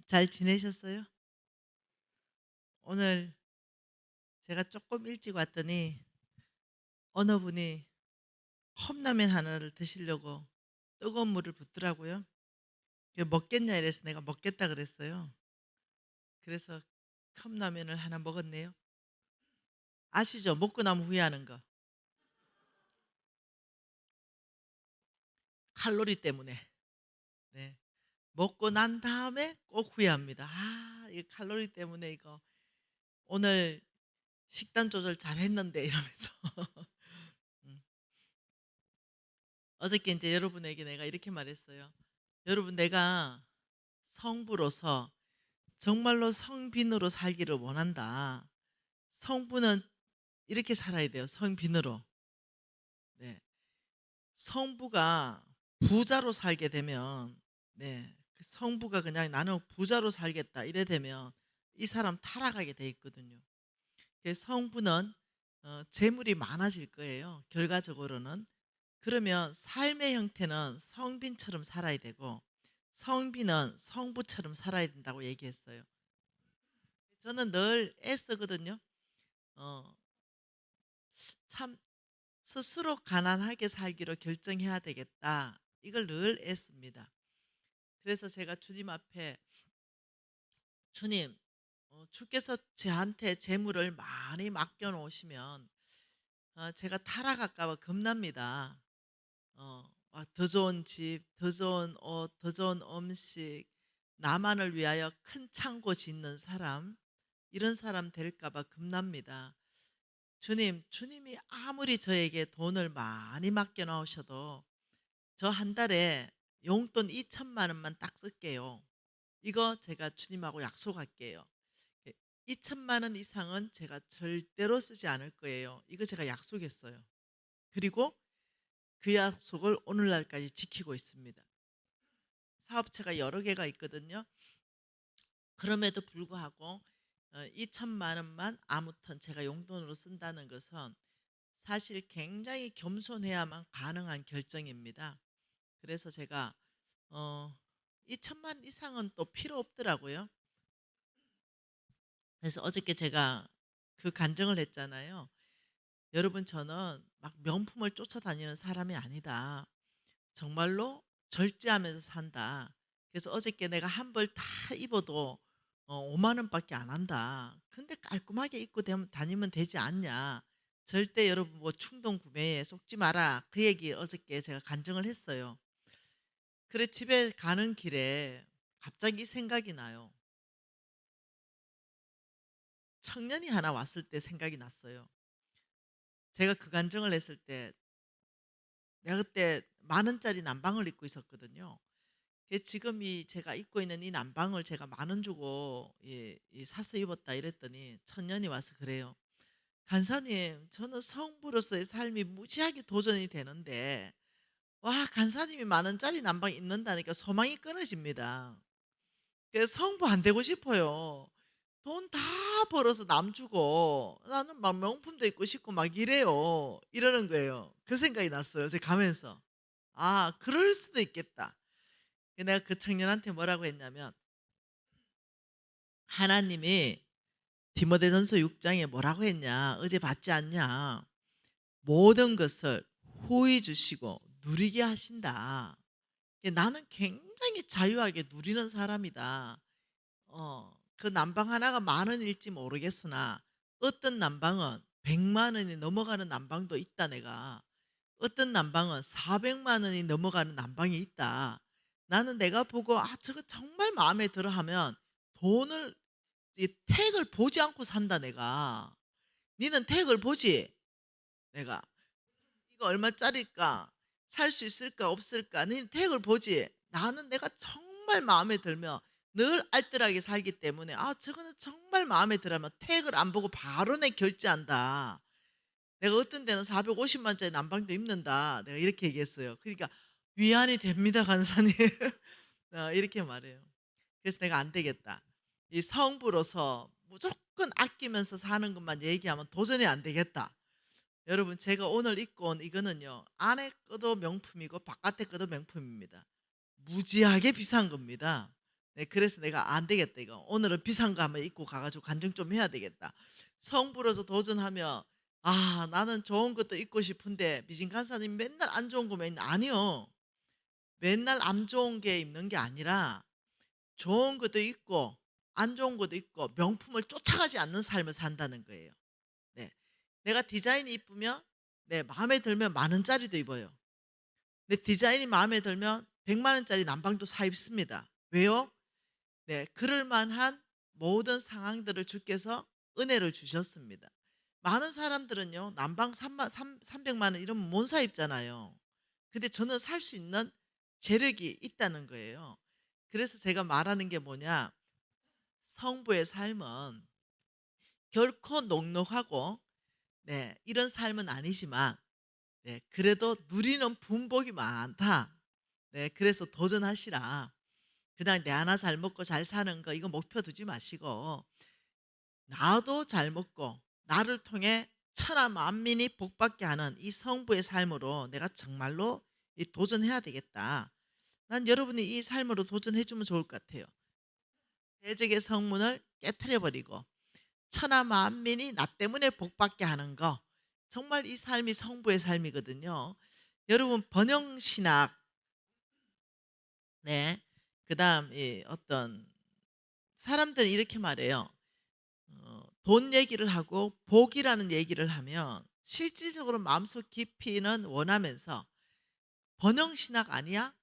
잘 지내셨어요? 오늘 제가 조금 일찍 왔더니 어느 분이 컵라면 하나를 드시려고 뜨거운 물을 붓더라고요. 그게 먹겠냐 이래서 내가 먹겠다 그랬어요. 그래서 컵라면을 하나 먹었네요. 아시죠? 먹고 나면 후회하는 거. 칼로리 때문에. 네. 먹고 난 다음에 꼭 후회합니다. 아, 이 칼로리 때문에 이거 오늘 식단 조절 잘 했는데 이러면서. 음. 어저께 이제 여러분에게 내가 이렇게 말했어요. 여러분, 내가 성부로서 정말로 성빈으로 살기를 원한다. 성부는 이렇게 살아야 돼요. 성빈으로. 네. 성부가 부자로 살게 되면, 네, 그 성부가 그냥 나는 부자로 살겠다 이래 되면 이 사람 타락하게 돼 있거든요. 그래서 성부는 재물이 많아질 거예요. 결과적으로는. 그러면 삶의 형태는 성빈처럼 살아야 되고 성빈은 성부처럼 살아야 된다고 얘기했어요. 저는 늘 애쓰거든요. 어, 참 스스로 가난하게 살기로 결정해야 되겠다. 이걸 늘 애씁니다. 그래서 제가 주님 앞에 주님, 주께서 저한테 재물을 많이 맡겨 놓으시면 제가 타락할까 봐 겁납니다. 더 좋은 집, 더 좋은 옷, 더 좋은 음식, 나만을 위하여 큰 창고 짓는 사람, 이런 사람 될까 봐 겁납니다. 주님, 주님이 아무리 저에게 돈을 많이 맡겨 놓으셔도 저 한 달에 용돈 2천만 원만 딱 쓸게요. 이거 제가 주님하고 약속할게요. 2천만 원 이상은 제가 절대로 쓰지 않을 거예요. 이거 제가 약속했어요. 그리고 그 약속을 오늘날까지 지키고 있습니다. 사업체가 여러 개가 있거든요. 그럼에도 불구하고 2천만 원만 아무튼 제가 용돈으로 쓴다는 것은 사실 굉장히 겸손해야만 가능한 결정입니다. 그래서 제가 어 2천만 원 이상은 또 필요 없더라고요. 그래서 어저께 제가 그 간증을 했잖아요. 여러분, 저는 막 명품을 쫓아다니는 사람이 아니다. 정말로 절제하면서 산다. 그래서 어저께 내가 한 벌 다 입어도 5만 원밖에 안 한다. 근데 깔끔하게 입고 다니면 되지 않냐. 절대 여러분 뭐 충동 구매에 속지 마라. 그 얘기 어저께 제가 간증을 했어요. 그래 집에 가는 길에 갑자기 생각이 나요. 청년이 하나 왔을 때 생각이 났어요. 제가 그 간증을 했을 때 내가 그때 만 원짜리 난방을 입고 있었거든요. 지금 이 제가 입고 있는 이 난방을 제가 만 원 주고 사서 입었다 이랬더니 청년이 와서 그래요. 간사님, 저는 성부로서의 삶이 무지하게 도전이 되는데 와, 간사님이 만 원짜리 난방 입는다니까 소망이 끊어집니다. 그래서 성부 안 되고 싶어요. 돈 다 벌어서 남 주고 나는 막 명품도 입고 싶고 막 이래요. 이러는 거예요. 그 생각이 났어요. 제가 가면서. 아, 그럴 수도 있겠다. 내가 그 청년한테 뭐라고 했냐면 하나님이 디모데전서 6장에 뭐라고 했냐? 어제 봤지 않냐? 모든 것을 호의 주시고 누리게 하신다. 나는 굉장히 자유하게 누리는 사람이다. 그 난방 하나가 만 원일지 모르겠으나 어떤 난방은 100만 원이 넘어가는 난방도 있다 내가. 어떤 난방은 400만 원이 넘어가는 난방이 있다. 나는 내가 보고 저거 정말 마음에 들어 하면 돈을 이 택을 보지 않고 산다 내가. 니는 택을 보지? 내가. 이거 얼마짜리일까? 살 수 있을까 없을까? 니는 택을 보지? 나는 내가 정말 마음에 들면 늘 알뜰하게 살기 때문에 저거는 정말 마음에 들으면 택을 안 보고 바로 내 결제한다. 내가 어떤 데는 450만 짜리 난방도 입는다. 내가 이렇게 얘기했어요. 그러니까 위안이 됩니다, 간사님. 이렇게 말해요. 그래서 내가 안 되겠다. 이 성부로서 무조건 아끼면서 사는 것만 얘기하면 도전이 안 되겠다. 여러분, 제가 오늘 입고 온 이거는요. 안에 거도 명품이고 바깥에 거도 명품입니다. 무지하게 비싼 겁니다. 네, 그래서 내가 '안 되겠다 이거. 오늘은 비싼 거 한번 입고 가 가지고 간증 좀 해야 되겠다.' 성부로서 도전하면 나는 좋은 것도 입고 싶은데 미진 간사님 맨날 안 좋은 거만 입나 아니요. 맨날 안 좋은 게 입는 게 아니라 좋은 것도 있고 안 좋은 것도 있고 명품을 쫓아가지 않는 삶을 산다는 거예요. 네. 내가 디자인이 이쁘면 네 마음에 들면 만 원짜리도 입어요. 근데 디자인이 마음에 들면 100만 원짜리 난방도 사 입습니다. 왜요? 네. 그럴 만한 모든 상황들을 주께서 은혜를 주셨습니다. 많은 사람들은요. 난방 300만 원 이러면 못 사 입잖아요. 근데 저는 살 수 있는 재력이 있다는 거예요. 그래서 제가 말하는 게 뭐냐. 성부의 삶은 결코 녹록하고 네 이런 삶은 아니지만 네 그래도 누리는 분복이 많다. 네 그래서 도전하시라. 그냥 내 하나 잘 먹고 잘 사는 거 이거 목표 두지 마시고 나도 잘 먹고 나를 통해 천하 만민이 복받게 하는 이 성부의 삶으로 내가 정말로 이 도전해야 되겠다. 난 여러분이 이 삶으로 도전해 주면 좋을 것 같아요. 대적의 성문을 깨트려 버리고 천하 만민이 나 때문에 복받게 하는 거. 정말 이 삶이 성부의 삶이거든요. 여러분 번영 신학 네. 그다음 이 어떤 사람들이 이렇게 말해요. 돈 얘기를 하고 복이라는 얘기를 하면 실질적으로 마음속 깊이는 원하면서 "번영신학 아니야?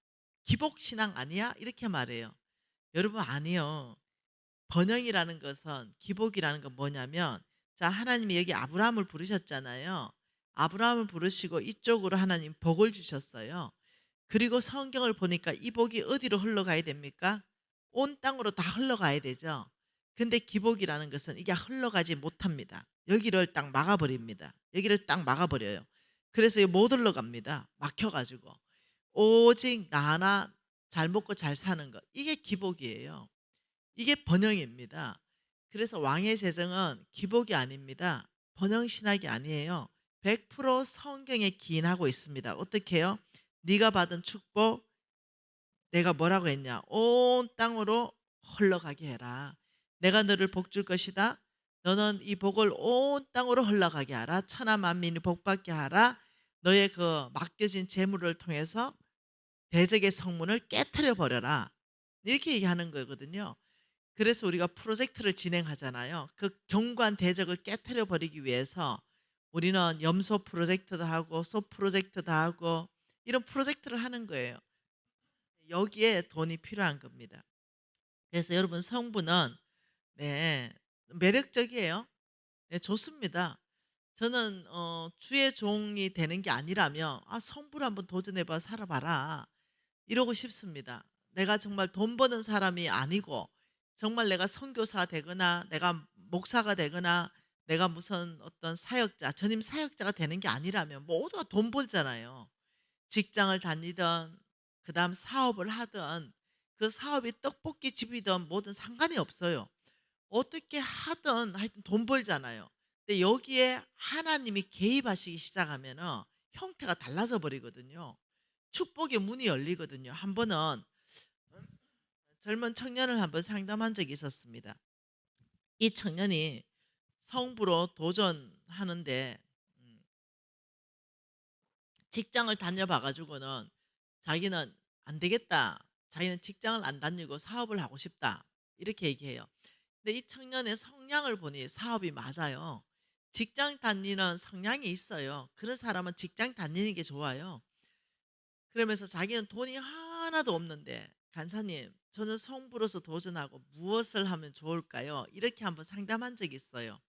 기복신앙 아니야?" 이렇게 말해요. 여러분 아니요. 번영이라는 것은 기복이라는 건 뭐냐면 자 하나님이 여기 아브라함을 부르셨잖아요. 아브라함을 부르시고 이쪽으로 하나님 복을 주셨어요. 그리고 성경을 보니까 이 복이 어디로 흘러가야 됩니까? 온 땅으로 다 흘러가야 되죠. 근데 기복이라는 것은 이게 흘러가지 못합니다. 여기를 딱 막아버립니다. 여기를 딱 막아버려요. 그래서 못 흘러갑니다. 막혀가지고. 오직 나 하나 잘 먹고 잘 사는 것. 이게 기복이에요. 이게 번영입니다. 그래서 왕의 재정은 기복이 아닙니다. 번영신학이 아니에요. 100% 성경에 기인하고 있습니다. 어떻게 해요? 네가 받은 축복 내가 뭐라고 했냐? 온 땅으로 흘러가게 해라. 내가 너를 복 줄 것이다. 너는 이 복을 온 땅으로 흘러가게 하라. 천하 만민이 복받게 하라. 너의 그 맡겨진 재물을 통해서 대적의 성문을 깨트려 버려라. 이렇게 얘기하는 거거든요. 그래서 우리가 프로젝트를 진행하잖아요. 그 경관 대적을 깨트려 버리기 위해서 우리는 염소 프로젝트도 하고 소 프로젝트도 하고 이런 프로젝트를 하는 거예요. 여기에 돈이 필요한 겁니다. 그래서 여러분 성부는 네 매력적이에요. 네 좋습니다. 저는 주의 종이 되는 게 아니라면 성부를 한번 도전해 봐 살아봐라. 이러고 싶습니다. 내가 정말 돈 버는 사람이 아니고 정말 내가 선교사 되거나 내가 목사가 되거나 내가 무슨 어떤 사역자, 전임 사역자가 되는 게 아니라면 모두가 돈 벌잖아요. 직장을 다니든 그다음 사업을 하든 그 사업이 떡볶이 집이든 뭐든 상관이 없어요. 어떻게 하든 하여튼 돈 벌잖아요. 근데 여기에 하나님이 개입하시기 시작하면은 형태가 달라져 버리거든요. 축복의 문이 열리거든요. 한 번은 젊은 청년을 한번 상담한 적이 있었습니다. 이 청년이 성부로 도전하는데 음 직장을 다녀봐 가지고는 자기는 "안 되겠다. 자기는 직장을 안 다니고 사업을 하고 싶다." 이렇게 얘기해요. 근데 이 청년의 성향을 보니 사업이 맞아요. 직장 다니는 성향이 있어요. 그런 사람은 직장 다니는 게 좋아요. 그러면서 자기는 돈이 하나도 없는데 "간사님 저는 성부로서 도전하고 무엇을 하면 좋을까요?" 이렇게 한번 상담한 적이 있어요.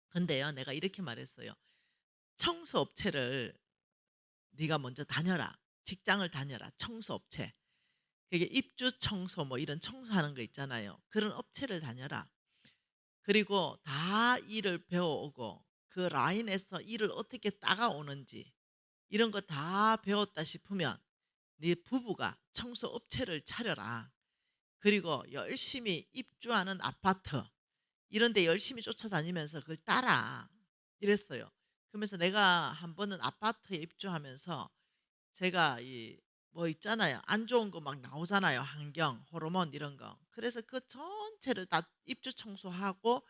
근데요 내가 이렇게 말했어요. "청소업체를 네가 먼저 다녀라. 직장을 다녀라. 청소업체. 그게 입주 청소 뭐 이런 청소하는 거 있잖아요. 그런 업체를 다녀라. 그리고 다 일을 배워오고 그 라인에서 일을 어떻게 따가오는지 이런 거 다 배웠다 싶으면 네 부부가 청소업체를 차려라. 그리고 열심히 입주하는 아파트 이런 데 열심히 쫓아다니면서 그걸 따라." 이랬어요. 그러면서 내가 한 번은 아파트에 입주하면서 제가 이 뭐 있잖아요. 안 좋은 거 막 나오잖아요. 환경, 호르몬 이런 거. 그래서 그 전체를 다 입주 청소하고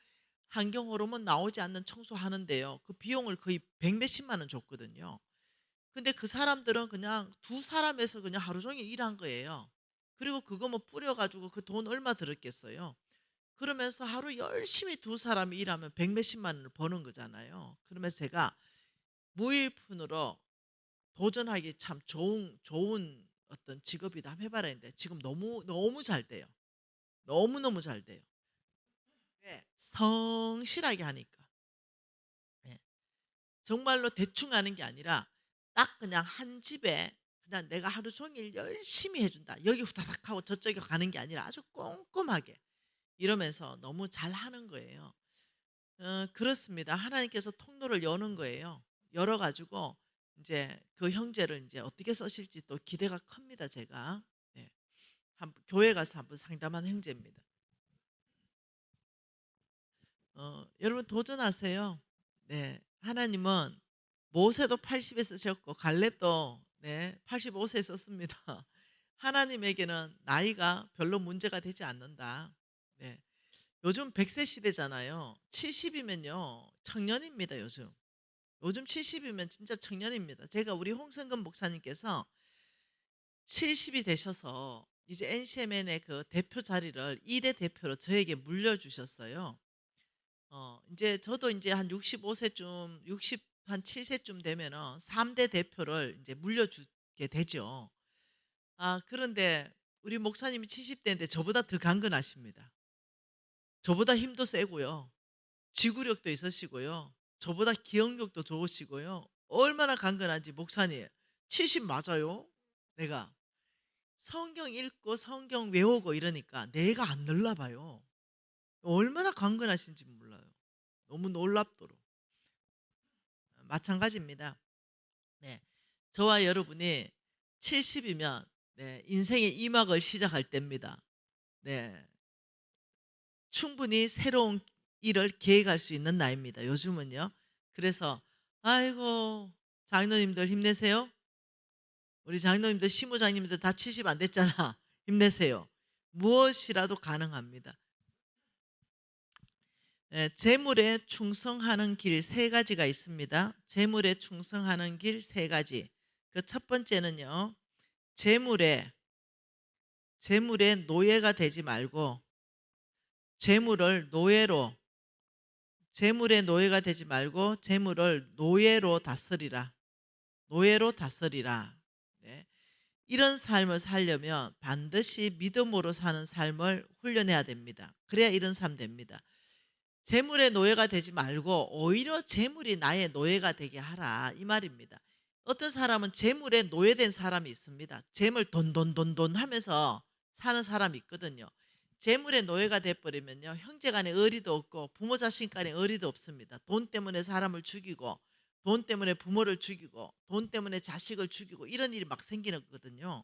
환경 호르몬 나오지 않는 청소하는데요. 그 비용을 거의 백 몇십만 원 줬거든요. 근데 그 사람들은 그냥 두 사람에서 그냥 하루 종일 일한 거예요. 그리고 그거 뭐 뿌려 가지고 그 돈 얼마 들었겠어요. 그러면서 하루 열심히 두 사람이 일하면 백 몇십만 원을 버는 거잖아요. 그러면서 제가 무일푼으로 도전하기 참 좋은 어떤 직업이다. 한번 해 봐라 했는데 지금 너무 잘 돼요. 너무너무 잘 돼요. 왜? 성실하게 하니까. 예. 정말로 대충 하는 게 아니라 딱 그냥 한 집에 그냥 내가 하루 종일 열심히 해 준다. 여기 후다닥 하고 저쪽에 가는 게 아니라 아주 꼼꼼하게 이러면서 너무 잘하는 거예요. 그렇습니다. 하나님께서 통로를 여는 거예요. 열어 가지고 이제 그 형제를 이제 어떻게 쓰실지 또 기대가 큽니다 제가. 네. 한 교회 가서 한번 상담한 형제입니다. 여러분 도전하세요. 네. 하나님은 모세도 80에 쓰셨고 갈렙도 네 85세에 썼습니다. 하나님에게는 나이가 별로 문제가 되지 않는다. 네. 요즘 100세 시대잖아요. 70이면요 청년입니다 요즘. 요즘 70이면 진짜 청년입니다. 제가 우리 홍성근 목사님께서 70이 되셔서 이제 NCMN의 그 대표 자리를 2대 대표로 저에게 물려주셨어요. 인제 저도 인제 한 65세쯤 60 한 7세쯤 되면은 3대 대표를 인제 물려주게 되죠. 그런데 우리 목사님이 70대인데 저보다 더 강건하십니다. 저보다 힘도 세고요. 지구력도 있으시고요. 저보다 기억력도 좋으시고요. 얼마나 강건한지 목사님 70 맞아요? 내가. 성경 읽고 성경 외우고 이러니까 뇌가 안 늘나 봐요. 얼마나 강건하신지 몰라요. 너무 놀랍도록. 마찬가지입니다. 네. 저와 여러분이 70이면 네, 인생의 2막을 시작할 때입니다. 네. 충분히 새로운 일을 계획할 수 있는 나이입니다. 요즘은요. 그래서 아이고 장로님들 힘내세요. 우리 장로님들 시무장님들 다 70 안 됐잖아. 힘내세요. 무엇이라도 가능합니다. 예, 재물에 충성하는 길 세 가지가 있습니다. 재물에 충성하는 길 세 가지. 그 첫 번째는요. 재물에 노예가 되지 말고 재물을 노예로 재물의 노예가 되지 말고 재물을 노예로 다스리라. 노예로 다스리라. 네. 이런 삶을 살려면 반드시 믿음으로 사는 삶을 훈련해야 됩니다. 그래야 이런 삶 됩니다. 재물의 노예가 되지 말고 오히려 재물이 나의 노예가 되게 하라 이 말입니다. 어떤 사람은 재물에 노예된 사람이 있습니다. 재물 돈 하면서 사는 사람이 있거든요. 재물의 노예가 돼버리면요 형제간에 의리도 없고 부모 자식 간에 의리도 없습니다. 돈 때문에 사람을 죽이고 돈 때문에 부모를 죽이고 돈 때문에 자식을 죽이고 이런 일이 막 생기는 거거든요.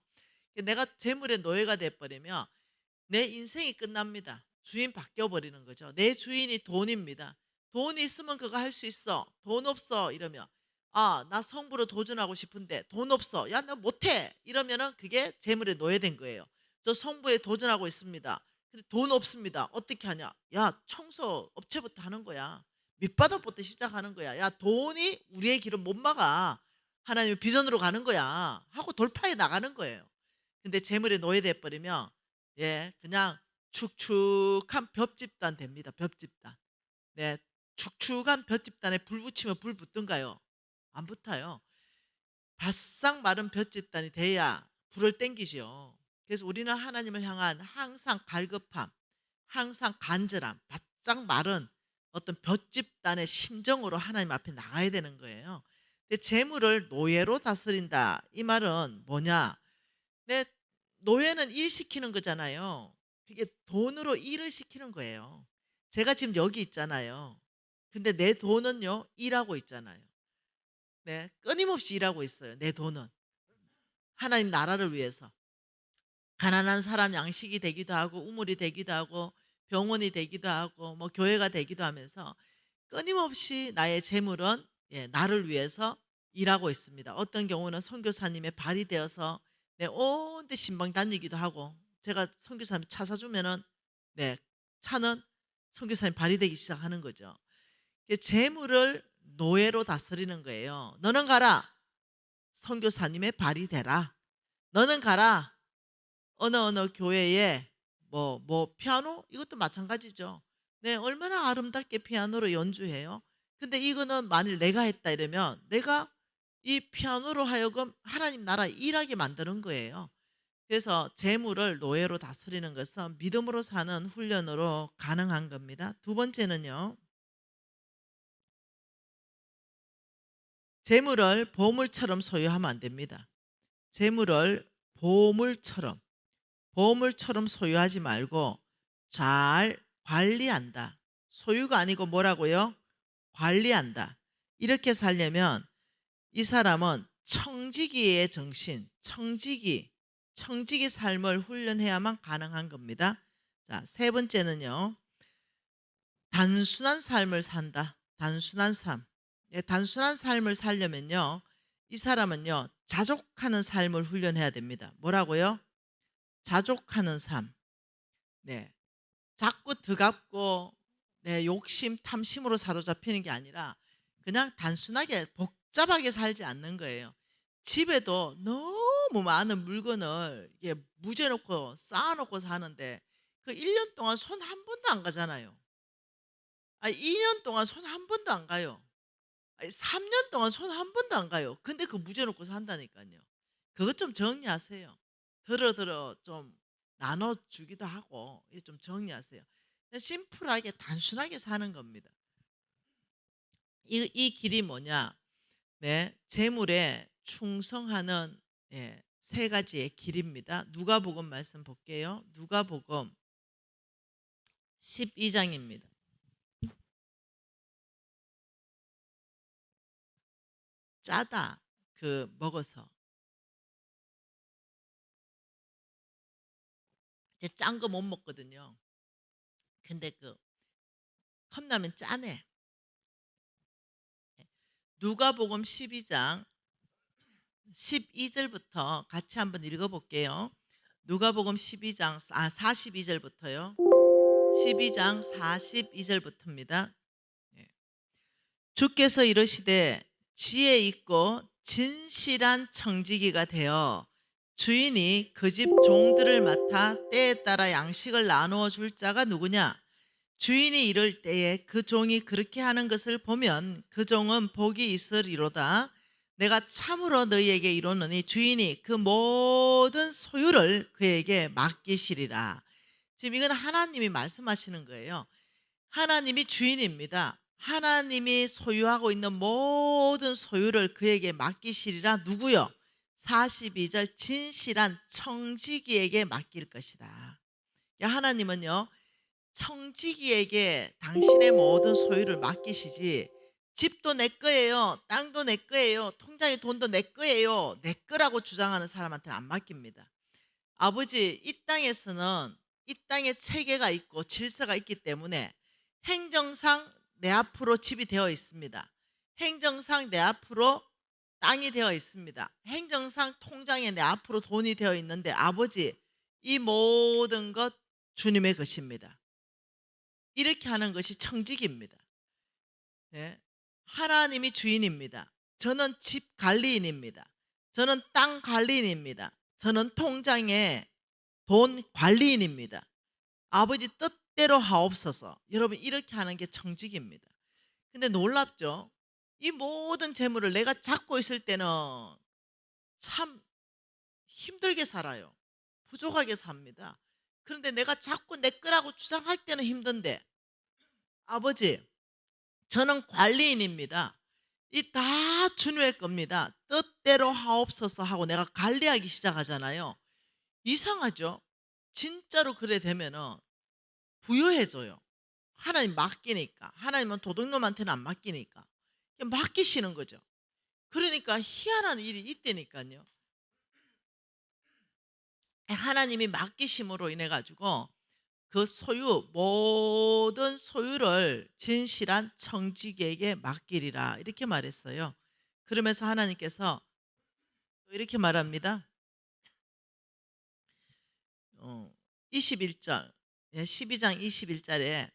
내가 재물의 노예가 돼버리면 내 인생이 끝납니다. 주인 바뀌어 버리는 거죠. 내 주인이 돈입니다. 돈 있으면 그거 할 수 있어. 돈 없어 이러면 나 성부로 도전하고 싶은데 돈 없어. 야, 나 못해. 이러면은 그게 재물에 노예된 거예요. 저 성부에 도전하고 있습니다. 근데 돈 없습니다. 어떻게 하냐? 야, 청소 업체부터 하는 거야. 밑바닥부터 시작하는 거야. 야, 돈이 우리의 길을 못 막아. 하나님의 비전으로 가는 거야. 하고 돌파해 나가는 거예요. 근데 재물에 노예돼 버리면 그냥 축축한 벽집단 됩니다. 벽집단. 네. 축축한 벽집단에 불 붙이면 불 붙든가요? 안 붙어요. 바싹 마른 벽집단이 돼야 불을 땡기죠. 그래서 우리는 하나님을 향한 항상 갈급함, 항상 간절함, 바싹 마른 어떤 벽집단의 심정으로 하나님 앞에 나가야 되는 거예요. 근데 재물을 노예로 다스린다. 이 말은 뭐냐? 내 노예는 일 시키는 거잖아요. 그게 돈으로 일을 시키는 거예요. 제가 지금 여기 있잖아요. 근데 내 돈은요, 일하고 있잖아요. 네, 끊임없이 일하고 있어요. 내 돈은. 하나님 나라를 위해서. 가난한 사람 양식이 되기도 하고, 우물이 되기도 하고, 병원이 되기도 하고, 뭐 교회가 되기도 하면서 끊임없이 나의 재물은 나를 위해서 일하고 있습니다. 어떤 경우는 선교사님의 발이 되어서 네, 온데 신방 다니기도 하고, 제가 선교사님 차 사주면은, 네, 차는 선교사님 발이 되기 시작하는 거죠. 재물을 노예로 다스리는 거예요. 너는 가라. 선교사님의 발이 되라. 너는 가라. 어느 교회에 피아노 이것도 마찬가지죠. 네, 얼마나 아름답게 피아노로 연주해요. 근데 이거는 만일 내가 했다 이러면 내가 이 피아노로 하여금 하나님 나라 일하게 만드는 거예요. 그래서 재물을 노예로 다스리는 것은 믿음으로 사는 훈련으로 가능한 겁니다. 두 번째는요. 재물을 보물처럼 소유하면 안 됩니다. 재물을 보물처럼 소유하지 말고 잘 관리한다. 소유가 아니고 뭐라고요? 관리한다. 이렇게 살려면 이 사람은 청지기의 정신, 청지기 삶을 훈련해야만 가능한 겁니다. 자, 세 번째는요. 단순한 삶을 산다. 단순한 삶. 예, 단순한 삶을 살려면요. 이 사람은요. 자족하는 삶을 훈련해야 됩니다. 뭐라고요? 자족하는 삶. 네. 자꾸 드갑고 네, 욕심, 탐심으로 사로잡히는 게 아니라 그냥 단순하게 복잡하게 살지 않는 거예요. 집에도 너무 많은 물건을 이게 무죄놓고 쌓아놓고 사는데 그 1년 동안 손 한 번도 안 가잖아요. 2년 동안 손 한 번도 안 가요. 3년 동안 손 한 번도 안 가요. 근데 그 무죄놓고 산다니까요. 그것 좀 정리하세요. 들어 좀 나눠주기도 하고 좀 정리하세요. 그냥 심플하게 단순하게 사는 겁니다. 이 길이 뭐냐? 네, 재물에 충성하는 예, 세 가지의 길입니다. 누가복음 말씀 볼게요. 누가복음 12장입니다. 짜다 먹어서 이제 짠 거 못 먹거든요. 근데 컵라면 짜네. 누가복음 12장 12절부터 같이 한번 읽어볼게요. 누가복음 12장 42절부터요. 12장 42절부터입니다. 주께서 이르시되 지혜 있고 진실한 청지기가 되어 주인이 그 집 종들을 맡아 때에 따라 양식을 나누어 줄 자가 누구냐? 주인이 이럴 때에 그 종이 그렇게 하는 것을 보면 그 종은 복이 있으리로다. 내가 참으로 너희에게 이르노니 주인이 그 모든 소유를 그에게 맡기시리라. 지금 이건 하나님이 말씀하시는 거예요. 하나님이 주인입니다. 하나님이 소유하고 있는 모든 소유를 그에게 맡기시리라. 누구요? 42절 진실한 청지기에게 맡길 것이다. 하나님은요. 청지기에게 당신의 모든 소유를 맡기시지 집도 내 거예요. 땅도 내 거예요. 통장에 돈도 내 거예요. 내 거라고 주장하는 사람한테는 안 맡깁니다. 아버지, 이 땅에서는 이 땅에 체계가 있고 질서가 있기 때문에 행정상 내 앞으로 집이 되어 있습니다. 행정상 내 앞으로 땅이 되어 있습니다. 행정상 통장에 내 앞으로 돈이 되어 있는데 아버지, 이 모든 것 주님의 것입니다. 이렇게 하는 것이 청지기입니다. 네. 하나님이 주인입니다. 저는 집 관리인입니다. 저는 땅 관리인입니다. 저는 통장에 돈 관리인입니다. 아버지 뜻대로 하옵소서. 여러분 이렇게 하는 게 청지기입니다. 근데 놀랍죠? 이 모든 재물을 내가 잡고 있을 때는 참 힘들게 살아요. 부족하게 삽니다. 그런데 내가 자꾸 내 거라고 주장할 때는 힘든데 아버지 저는 관리인입니다. 이 다 주님의 겁니다. 뜻대로 하옵소서 하고 내가 관리하기 시작하잖아요. 이상하죠? 진짜로 그래 되면은 부유해져요. 하나님 맡기니까. 하나님은 도둑놈한테는 안 맡기니까. 맡기시는 거죠. 그러니까 희한한 일이 있다니까요. 하나님이 맡기심으로 인해 가지고 그 모든 소유를 진실한 청지기에게 맡기리라 이렇게 말했어요. 그러면서 하나님께서 이렇게 말합니다. 어 21절, 12장 21절에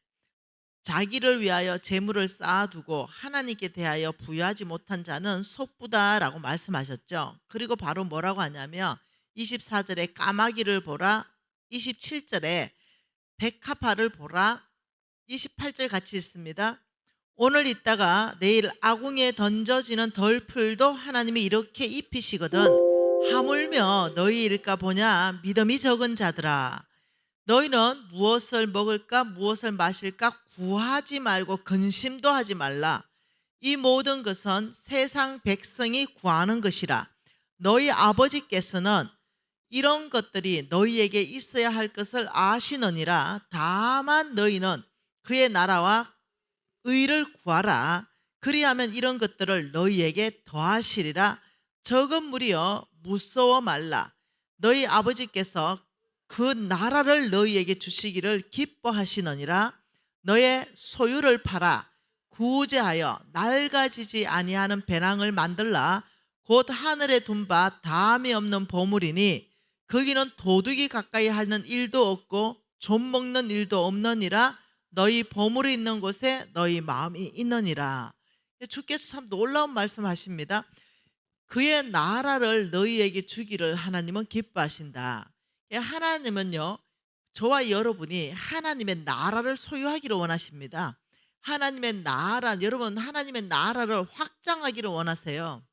자기를 위하여 재물을 쌓아두고 하나님께 대하여 부여하지 못한 자는 속부다라고 말씀하셨죠. 그리고 바로 뭐라고 하냐면 24절에 까마귀를 보라, 27절에 백합화를 보라, 28절 같이 있습니다. 오늘 있다가 내일 아궁이에 던져지는 덜풀도 하나님이 이렇게 입히시거든 하물며 너희 일까 보냐 믿음이 적은 자들아, 너희는 무엇을 먹을까 무엇을 마실까 구하지 말고 근심도 하지 말라. 이 모든 것은 세상 백성이 구하는 것이라. 너희 아버지께서는 이런 것들이 너희에게 있어야 할 것을 아시느니라. 다만 너희는 그의 나라와 의를 구하라. 그리하면 이런 것들을 너희에게 더하시리라. 적은 무리여 무서워 말라. 너희 아버지께서 그 나라를 너희에게 주시기를 기뻐하시느니라. 너의 소유를 팔아 구제하여 낡아지지 아니하는 배낭을 만들라. 곧 하늘에 둔 바 다함이 없는 보물이니 거기는 도둑이 가까이 하는 일도 없고 좀 먹는 일도 없느니라. 너희 보물이 있는 곳에 너희 마음이 있느니라. 주께서 참 놀라운 말씀하십니다. 그의 나라를 너희에게 주기를 하나님은 기뻐하신다. 하나님은요, 저와 여러분이 하나님의 나라를 소유하기를 원하십니다. 하나님의 나라, 여러분 하나님의 나라를 확장하기를 원하세요.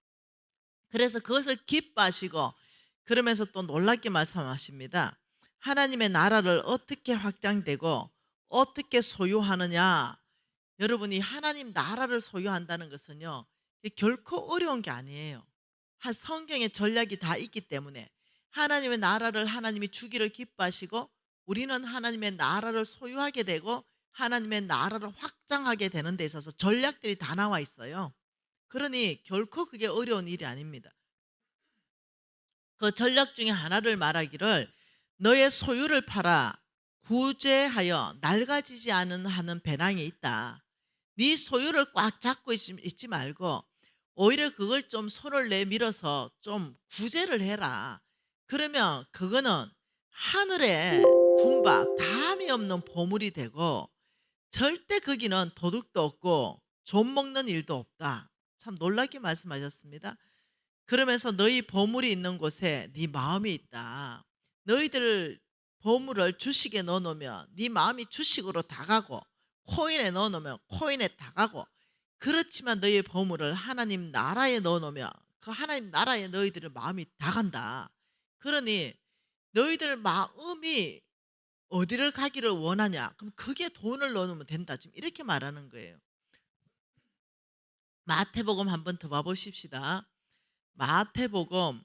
그래서 그것을 기뻐하시고 그러면서 또 놀랍게 말씀하십니다. 하나님의 나라를 어떻게 확장되고 어떻게 소유하느냐. 여러분이 하나님 나라를 소유한다는 것은요, 결코 어려운 게 아니에요. 성경에 전략이 다 있기 때문에 하나님의 나라를 하나님이 주기를 기뻐하시고 우리는 하나님의 나라를 소유하게 되고 하나님의 나라를 확장하게 되는 데 있어서 전략들이 다 나와 있어요. 그러니 결코 그게 어려운 일이 아닙니다. 그 전략 중에 하나를 말하기를 너의 소유를 팔아 구제하여 낡아지지 않은 하는 배낭이 있다. 네 소유를 꽉 잡고 있지 말고 오히려 그걸 좀 손을 내밀어서 좀 구제를 해라. 그러면 그거는 하늘에 둔 바 다함이 없는 보물이 되고 절대 거기는 도둑도 없고 좀 먹는 일도 없다. 참 놀랍게 말씀하셨습니다. 그러면서 너희 보물이 있는 곳에 네 마음이 있다. 너희들 보물을 주식에 넣어놓으면 네 마음이 주식으로 다 가고 코인에 넣어놓으면 코인에 다 가고, 그렇지만 너희의 보물을 하나님 나라에 넣어놓으면 그 하나님 나라에 너희들의 마음이 다 간다. 그러니 너희들 마음이 어디를 가기를 원하냐, 그럼 거기에 돈을 넣어놓으면 된다. 지금 이렇게 말하는 거예요. 마태복음 한번 더 봐보십시다. 마태복음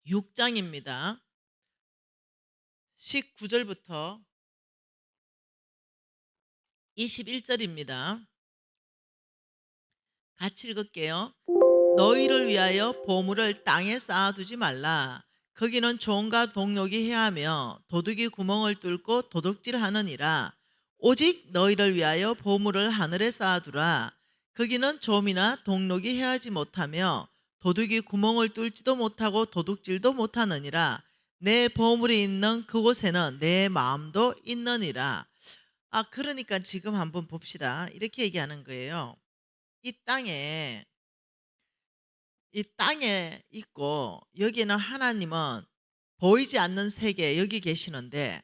6장입니다. 19절부터 21절입니다. 같이 읽을게요. 너희를 위하여 보물을 땅에 쌓아두지 말라. 거기는 종과 동록이 해하며 도둑이 구멍을 뚫고 도둑질하느니라. 오직 너희를 위하여 보물을 하늘에 쌓아두라. 거기는 좀이나 동록이 해하지 못하며 도둑이 구멍을 뚫지도 못하고 도둑질도 못하느니라. 내 보물이 있는 그곳에는 내 마음도 있느니라. 그러니까 지금 한번 봅시다. 이렇게 얘기하는 거예요. 이 땅에 있고 여기는 하나님은 보이지 않는 세계에 여기 계시는데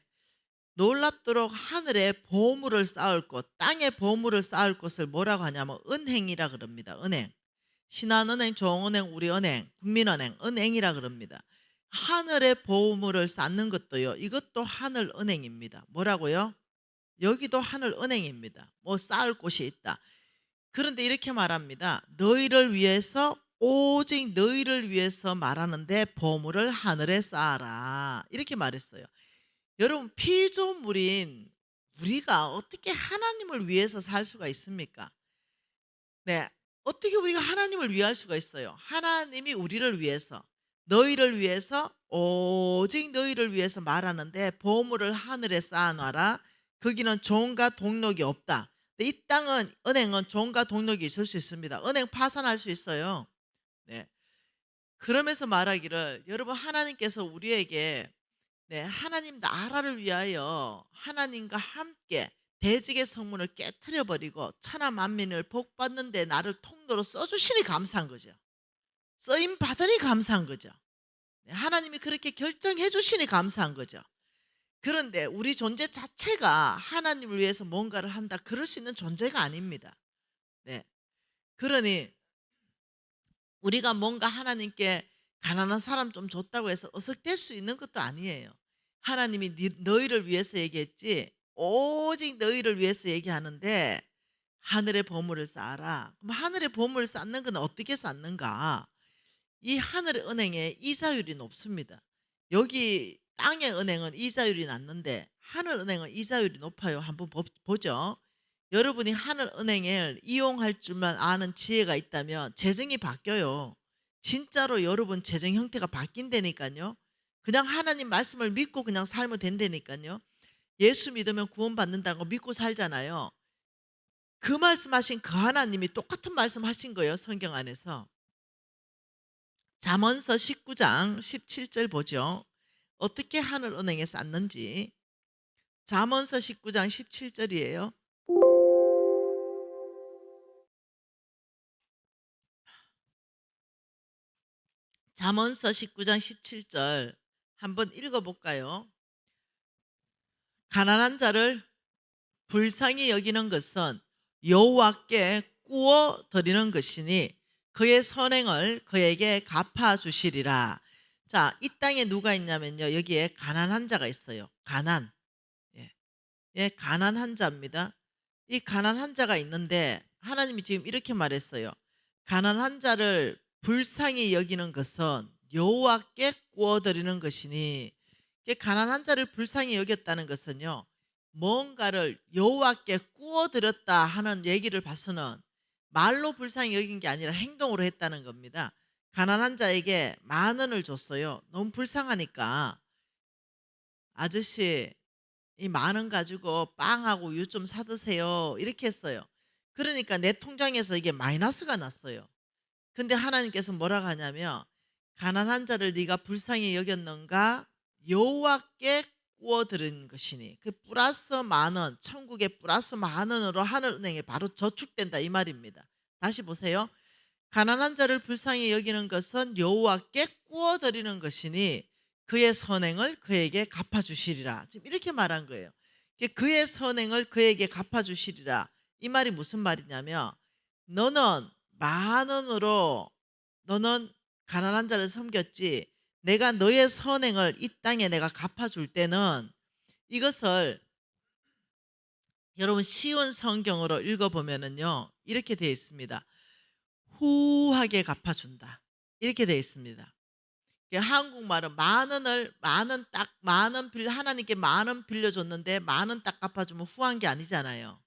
놀랍도록 하늘에 보물을 쌓을 곳, 땅에 보물을 쌓을 곳을 뭐라고 하냐면 은행이라 그럽니다. 은행. 신한은행, 종은행, 우리은행, 국민은행, 은행이라 그럽니다. 하늘에 보물을 쌓는 것도요, 이것도 하늘은행입니다. 뭐라고요? 여기도 하늘은행입니다. 뭐 쌓을 곳이 있다. 그런데 이렇게 말합니다. 너희를 위해서, 오직 너희를 위해서 말하는데 보물을 하늘에 쌓아라. 이렇게 말했어요. 여러분, 피조물인 우리가 어떻게 하나님을 위해서 살 수가 있습니까? 네, 어떻게 우리가 하나님을 위할 수가 있어요? 하나님이 우리를 위해서, 너희를 위해서, 오직 너희를 위해서 말하는데 보물을 하늘에 쌓아놔라. 거기는 종과 동록이 없다. 이 땅은, 은행은 종과 동록이 있을 수 있습니다. 은행 파산할 수 있어요. 네. 그러면서 말하기를 여러분 하나님께서 우리에게 하나님 나라를 위하여 하나님과 함께 대직의 성문을 깨트려 버리고 천하 만민을 복 받는 데 나를 통로로 써 주시니 감사한 거죠. 쓰임 받으니 감사한 거죠. 하나님이 그렇게 결정해 주시니 감사한 거죠. 그런데 우리 존재 자체가 하나님을 위해서 뭔가를 한다 그럴 수 있는 존재가 아닙니다. 네. 그러니 우리가 뭔가 하나님께 가난한 사람 좀 줬다고 해서 어석될 수 있는 것도 아니에요. 하나님이 너희를 위해서 얘기했지 오직 너희를 위해서 얘기하는데 하늘의 보물을 쌓아라. 그럼 하늘의 보물을 쌓는 건 어떻게 쌓는가? 이 하늘의 은행에 이자율이 높습니다. 여기 땅의 은행은 이자율이 낮는데 하늘 은행은 이자율이 높아요. 한번 보죠. 여러분이 하늘 은행을 이용할 줄만 아는 지혜가 있다면 재정이 바뀌어요. 진짜로 여러분 재정 형태가 바뀐다니까요. 그냥 하나님 말씀을 믿고 그냥 살면 된다니까요. 예수 믿으면 구원받는다는 거 믿고 살잖아요. 그 말씀하신 그 하나님이 똑같은 말씀하신 거예요. 성경 안에서. 잠언서 19장 17절 보죠. 어떻게 하늘은행에 쌓는지. 잠언서 19장 17절이에요. 잠언서 19장 17절 한번 읽어볼까요? 가난한 자를 불쌍히 여기는 것은 여호와께 꾸어 드리는 것이니 그의 선행을 그에게 갚아주시리라. 자, 이 땅에 누가 있냐면요. 여기에 가난한 자가 있어요. 가난. 예, 가난한 자입니다. 이 가난한 자가 있는데 하나님이 지금 이렇게 말했어요. 가난한 자를 불쌍히 여기는 것은 여호와께 구워드리는 것이니, 가난한 자를 불쌍히 여겼다는 것은요, 뭔가를 여호와께 구워드렸다 하는 얘기를 봐서는 말로 불쌍히 여긴 게 아니라 행동으로 했다는 겁니다. 가난한 자에게 10,000원을 줬어요. 너무 불쌍하니까 아저씨 이 10,000원 가지고 빵하고 우유 좀 사드세요 이렇게 했어요. 그러니까 내 통장에서 이게 마이너스가 났어요. 근데 하나님께서 뭐라고 하냐면 가난한 자를 네가 불쌍히 여겼는가 여호와께 구워 드린 것이니, 그 플러스 10,000원, 천국에 플러스 10,000원으로 하늘은행에 바로 저축된다 이 말입니다. 다시 보세요. 가난한 자를 불쌍히 여기는 것은 여호와께 구워 드리는 것이니 그의 선행을 그에게 갚아주시리라. 지금 이렇게 말한 거예요. 그의 선행을 그에게 갚아주시리라. 이 말이 무슨 말이냐면 너는 10,000원으로 너는 가난한 자를 섬겼지, 내가 너의 선행을 이 땅에 내가 갚아줄 때는 이것을 여러분 쉬운 성경으로 읽어보면은요 이렇게 되어 있습니다. 후하게 갚아준다 이렇게 되어 있습니다. 한국말은 10,000원을 하나님께 10,000원 빌려줬는데 10,000원 딱 갚아주면 후한 게 아니잖아요.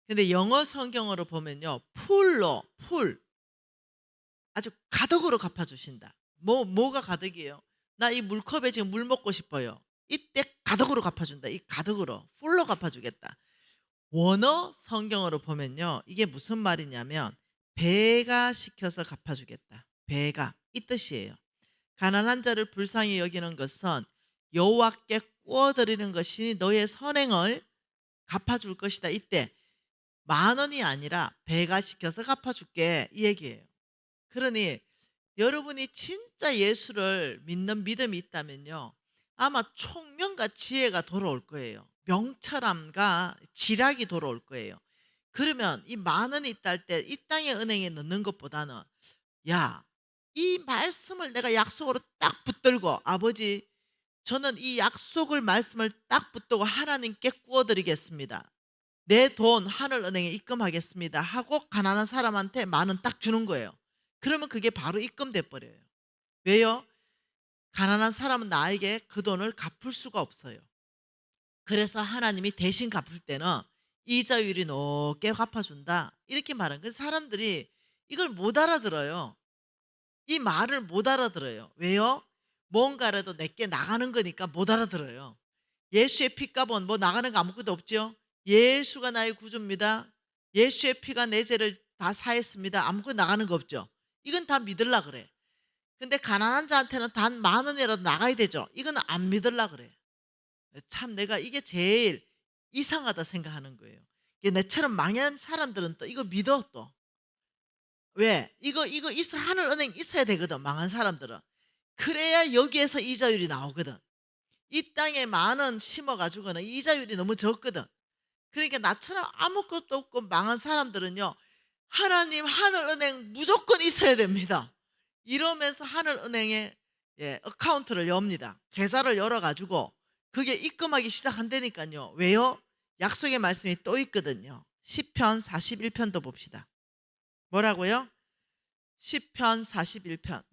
근데 영어 성경으로 보면요 풀 아주 가득으로 갚아주신다. 뭐가 가득이에요? 나 이 물컵에 지금 물 먹고 싶어요. 이때 가득으로 갚아준다. 이 가득으로 풀로 갚아주겠다. 원어 성경으로 보면요 이게 무슨 말이냐면 배가 시켜서 갚아주겠다. 배가 이 뜻이에요. 가난한 자를 불쌍히 여기는 것은 여호와께 구워드리는 것이 너의 선행을 갚아줄 것이다. 이때 10,000원이 아니라 배가 시켜서 갚아줄게 이 얘기예요. 그러니 여러분이 진짜 예수를 믿는 믿음이 있다면요 아마 총명과 지혜가 돌아올 거예요. 명철함과 지략이 돌아올 거예요. 그러면 이 10,000원이 있다 할 때 이 땅의 은행에 넣는 것보다는 야, 이 말씀을 내가 약속으로 딱 붙들고 아버지 저는 이 약속을 말씀을 딱 붙들고 하나님께 구워드리겠습니다. 내 돈 하늘은행에 입금하겠습니다 하고 가난한 사람한테 10,000원 딱 주는 거예요. 그러면 그게 바로 입금돼 버려요. 왜요? 가난한 사람은 나에게 그 돈을 갚을 수가 없어요. 그래서 하나님이 대신 갚을 때는 이자율이 높게 갚아준다 이렇게 말한 거예요. 사람들이 이걸 못 알아들어요. 이 말을 못 알아들어요. 왜요? 뭔가라도 내게 나가는 거니까 못 알아들어요. 예수의 피값은 뭐 나가는 거 아무것도 없죠. 예수가 나의 구주입니다. 예수의 피가 내 죄를 다 사했습니다. 아무것도 나가는 거 없죠. 이건 다 믿으려 그래. 근데 가난한 자한테는 단 10,000원이라도 나가야 되죠. 이거는 안 믿으려 그래. 참 내가 이게 제일 이상하다 생각하는 거예요. 이게 내처럼 망한 사람들은 또 이거 믿어 또. 왜? 이거 있어 하늘은행 있어야 되거든. 망한 사람들은. 그래야 여기에서 이자율이 나오거든. 이 땅에 10,000원 심어 가지고는 이자율이 너무 적거든. 그러니까 나처럼 아무것도 없고 망한 사람들은요. 하나님 하늘은행 무조건 있어야 됩니다. 이러면서 하늘은행에 어카운트를 엽니다. 계좌를 열어 가지고 그게 입금하기 시작한다니까요. 왜요? 약속의 말씀이 또 있거든요. 시편 41편도 봅시다. 뭐라고요? 시편 41편.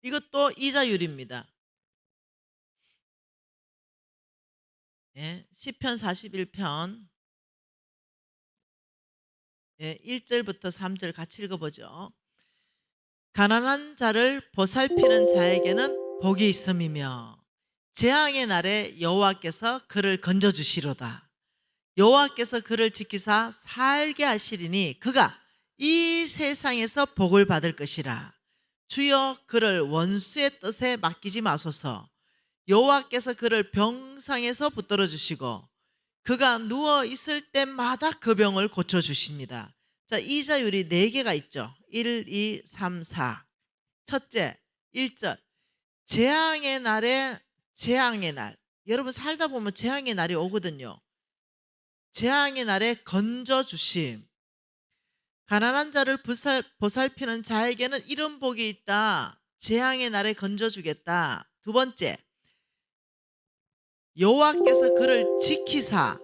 이것도 이자율입니다. 시편 41편 1절부터 3절 같이 읽어보죠. 가난한 자를 보살피는 자에게는 복이 있음이며 재앙의 날에 여호와께서 그를 건져주시로다. 여호와께서 그를 지키사 살게 하시리니 그가 이 세상에서 복을 받을 것이라. 주여 그를 원수의 뜻에 맡기지 마소서. 여호와께서 그를 병상에서 붙들어 주시고 그가 누워 있을 때마다 그 병을 고쳐 주십니다. 자, 이자율이 4개가 있죠. 1, 2, 3, 4. 첫째, 1절. 재앙의 날. 여러분 살다 보면 재앙의 날이 오거든요. 재앙의 날에 건져 주심. 가난한 자를 보살피는 자에게는 이런 복이 있다. 재앙의 날에 건져 주겠다. 두 번째, 여호와께서 그를 지키사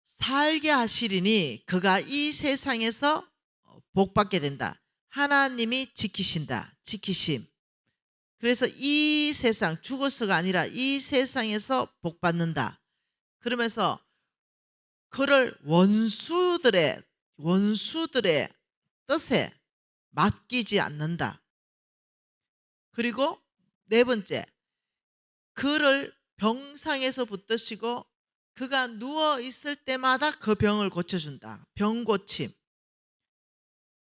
살게 하시리니 그가 이 세상에서 복받게 된다. 하나님이 지키신다. 지키심. 그래서 이 세상, 죽어서가 아니라 이 세상에서 복받는다. 그러면서 그를 원수들의 뜻에 맡기지 않는다. 그리고 네 번째, 그를 병상에서 붙드시고 그가 누워 있을 때마다 그 병을 고쳐준다. 병고침.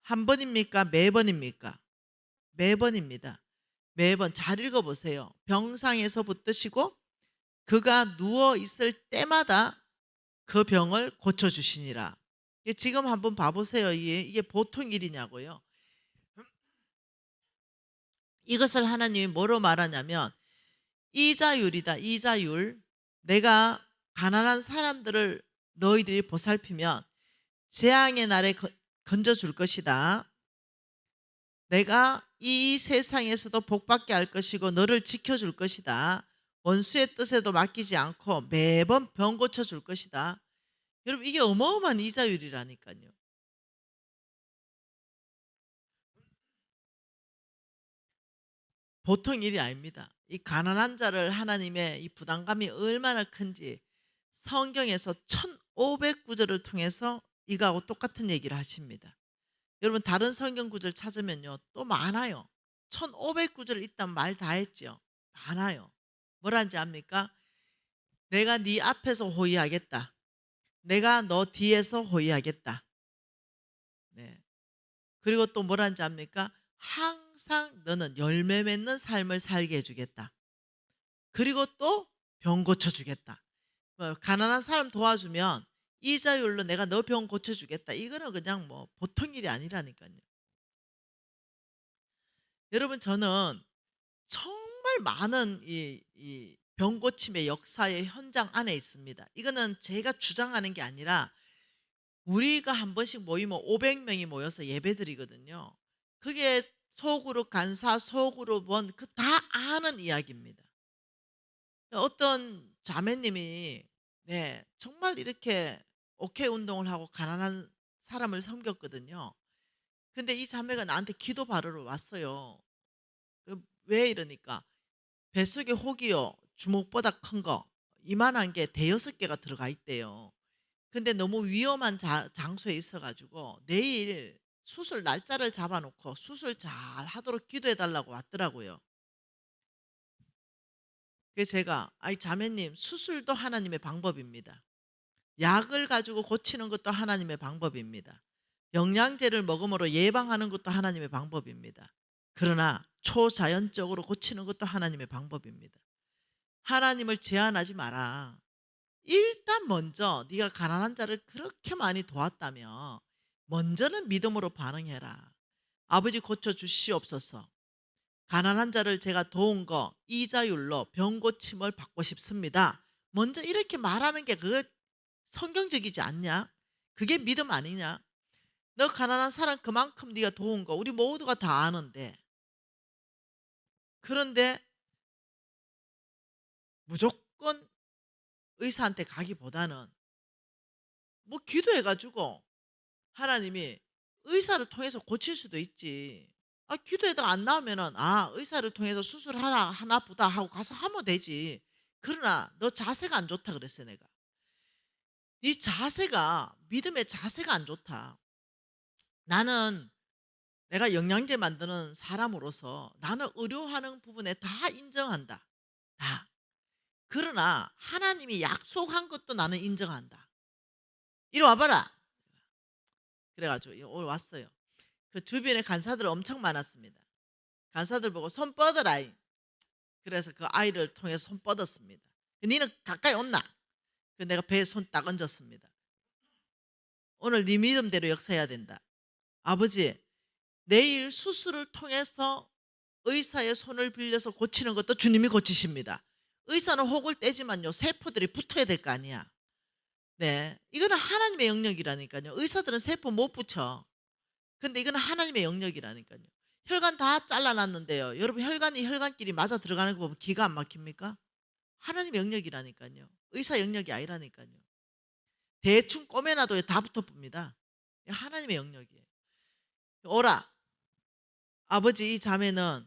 한 번입니까? 매번입니까? 매번입니다. 매번 잘 읽어보세요. 병상에서 붙드시고 그가 누워 있을 때마다 그 병을 고쳐주시니라. 지금 한번 봐보세요. 이게 보통 일이냐고요. 이것을 하나님이 뭐로 말하냐면 이자율이다. 이자율. 내가 가난한 사람들을 너희들이 보살피면 재앙의 날에 건져줄 것이다. 내가 이 세상에서도 복받게 할 것이고 너를 지켜줄 것이다. 원수의 뜻에도 맡기지 않고 매번 병 고쳐줄 것이다. 여러분 이게 어마어마한 이자율이라니까요. 보통 일이 아닙니다. 이 가난한 자를 하나님의 이 부담감이 얼마나 큰지 성경에서 1500구절을 통해서 이거하고 똑같은 얘기를 하십니다. 여러분 다른 성경 구절 찾으면요 또 많아요. 1500구절 있단 말 다 했죠. 많아요. 뭐라는지 압니까? 내가 네 앞에서 호위하겠다. 내가 너 뒤에서 호위하겠다. 네. 그리고 또 뭐라는지 압니까? 항상 너는 열매 맺는 삶을 살게 해주겠다. 그리고 또 병 고쳐주겠다. 가난한 사람 도와주면 이자율로 내가 너 병 고쳐주겠다. 이거는 그냥 뭐 보통 일이 아니라니까요. 여러분 저는 정말 많은 이 병고침의 역사의 현장 안에 있습니다. 이거는 제가 주장하는 게 아니라 우리가 한 번씩 모이면 500명이 모여서 예배드리거든요. 그게 소그룹 간사, 소그룹 원, 그 다 아는 이야기입니다. 어떤 자매님이 정말 이렇게 오케이 운동을 하고 가난한 사람을 섬겼거든요. 근데 이 자매가 나한테 기도 바르러 왔어요. 왜 이러니까 뱃속에 혹이요 주먹보다 큰 거 이만한 게 대여섯 개가 들어가 있대요. 근데 너무 위험한 장소에 있어가지고 내일 수술 날짜를 잡아놓고 수술 잘 하도록 기도해 달라고 왔더라고요. 그래서 제가 아이 자매님 수술도 하나님의 방법입니다. 약을 가지고 고치는 것도 하나님의 방법입니다. 영양제를 먹음으로 예방하는 것도 하나님의 방법입니다. 그러나 초자연적으로 고치는 것도 하나님의 방법입니다. 하나님을 제한하지 마라. 일단 먼저 네가 가난한 자를 그렇게 많이 도왔다며 먼저는 믿음으로 반응해라. 아버지 고쳐 주시옵소서. 가난한 자를 제가 도운 거 이자율로 병 고침을 받고 싶습니다. 먼저 이렇게 말하는 게 그거 성경적이지 않냐? 그게 믿음 아니냐? 너 가난한 사람 그만큼 네가 도운 거 우리 모두가 다 아는데, 그런데 무조건 의사한테 가기보다는 뭐 기도해가지고 하나님이 의사를 통해서 고칠 수도 있지. 아, 기도해도 안 나오면은 아, 의사를 통해서 수술하나 하나 보다 하고 가서 하면 되지. 그러나 너 자세가 안 좋다 그랬어요, 내가. 네 자세가, 믿음의 자세가 안 좋다. 나는 내가 영양제 만드는 사람으로서 나는 의료하는 부분에 다 인정한다. 다. 그러나 하나님이 약속한 것도 나는 인정한다. 이리 와봐라. 그래가지고 오늘 왔어요. 그 주변에 간사들 엄청 많았습니다. 간사들 보고 손 뻗어라. 그래서 그 아이를 통해서 손 뻗었습니다. 니는 가까이 온나? 그 내가 배에 손 딱 얹었습니다. 오늘 네 믿음대로 역사해야 된다. 아버지, 내일 수술을 통해서 의사의 손을 빌려서 고치는 것도 주님이 고치십니다. 의사는 혹을 떼지만요, 세포들이 붙어야 될 거 아니야. 네, 이거는 하나님의 영역이라니까요. 의사들은 세포 못 붙여. 근데 이거는 하나님의 영역이라니까요. 혈관 다 잘라놨는데요, 여러분 혈관이 혈관끼리 맞아 들어가는 거 보면 기가 안 막힙니까? 하나님의 영역이라니까요. 의사 영역이 아니라니까요. 대충 꼬매놔도 다 붙어봅니다. 하나님의 영역이에요. 오라. 아버지, 이 자매는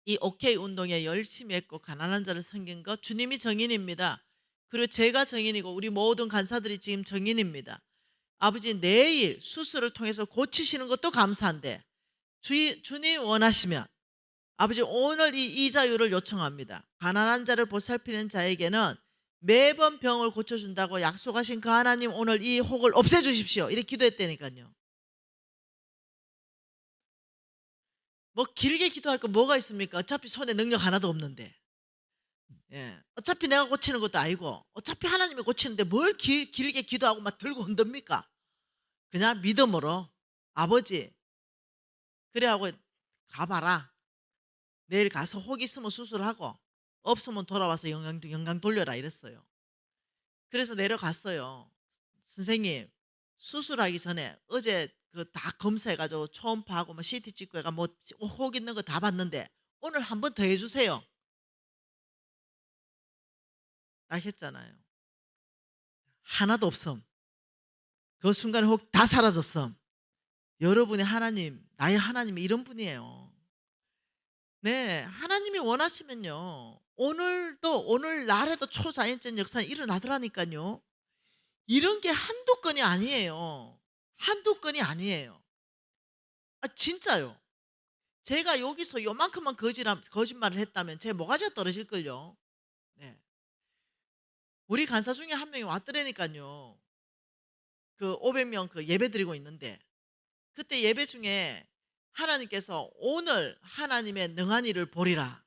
이 오케이 운동에 열심히 했고 가난한 자를 섬긴 거 주님이 정인입니다. 그리고 제가 정인이고 우리 모든 간사들이 지금 정인입니다. 아버지, 내일 수술을 통해서 고치시는 것도 감사한데 주님 원하시면 아버지, 오늘 이 이자율을 요청합니다. 가난한 자를 보살피는 자에게는 매번 병을 고쳐준다고 약속하신 그 하나님, 오늘 이 혹을 없애주십시오. 이렇게 기도했다니까요. 뭐 길게 기도할 거 뭐가 있습니까? 어차피 손에 능력 하나도 없는데. 예. 어차피 내가 고치는 것도 아니고 어차피 하나님이 고치는데 뭘 길게 기도하고 막 들고 흔듭니까? 그냥 믿음으로 아버지, 그래 하고 가봐라. 내일 가서 혹 있으면 수술하고 없으면 돌아와서 영강 돌려라 이랬어요. 그래서 내려갔어요. 선생님, 수술하기 전에 어제 그 다 검사해가지고 초음파하고 뭐 CT 찍고 해가 뭐 혹 있는 거 다 봤는데 오늘 한 번 더 해주세요. 딱 했잖아요. 하나도 없음. 그 순간에 혹 다 사라졌음. 여러분의 하나님, 나의 하나님이 이런 분이에요. 네, 하나님이 원하시면요, 오늘도 오늘날에도 초자연적 역사는 일어나더라니까요. 이런 게 한두 건이 아니에요. 한두 건이 아니에요. 아, 진짜요. 제가 여기서 요만큼만 거짓말을 했다면 제 모가지가 떨어질걸요. 네. 우리 간사 중에 한 명이 왔더라니까요. 그 500명 그 예배 드리고 있는데 그때 예배 중에 하나님께서 오늘 하나님의 능한 일을 보리라.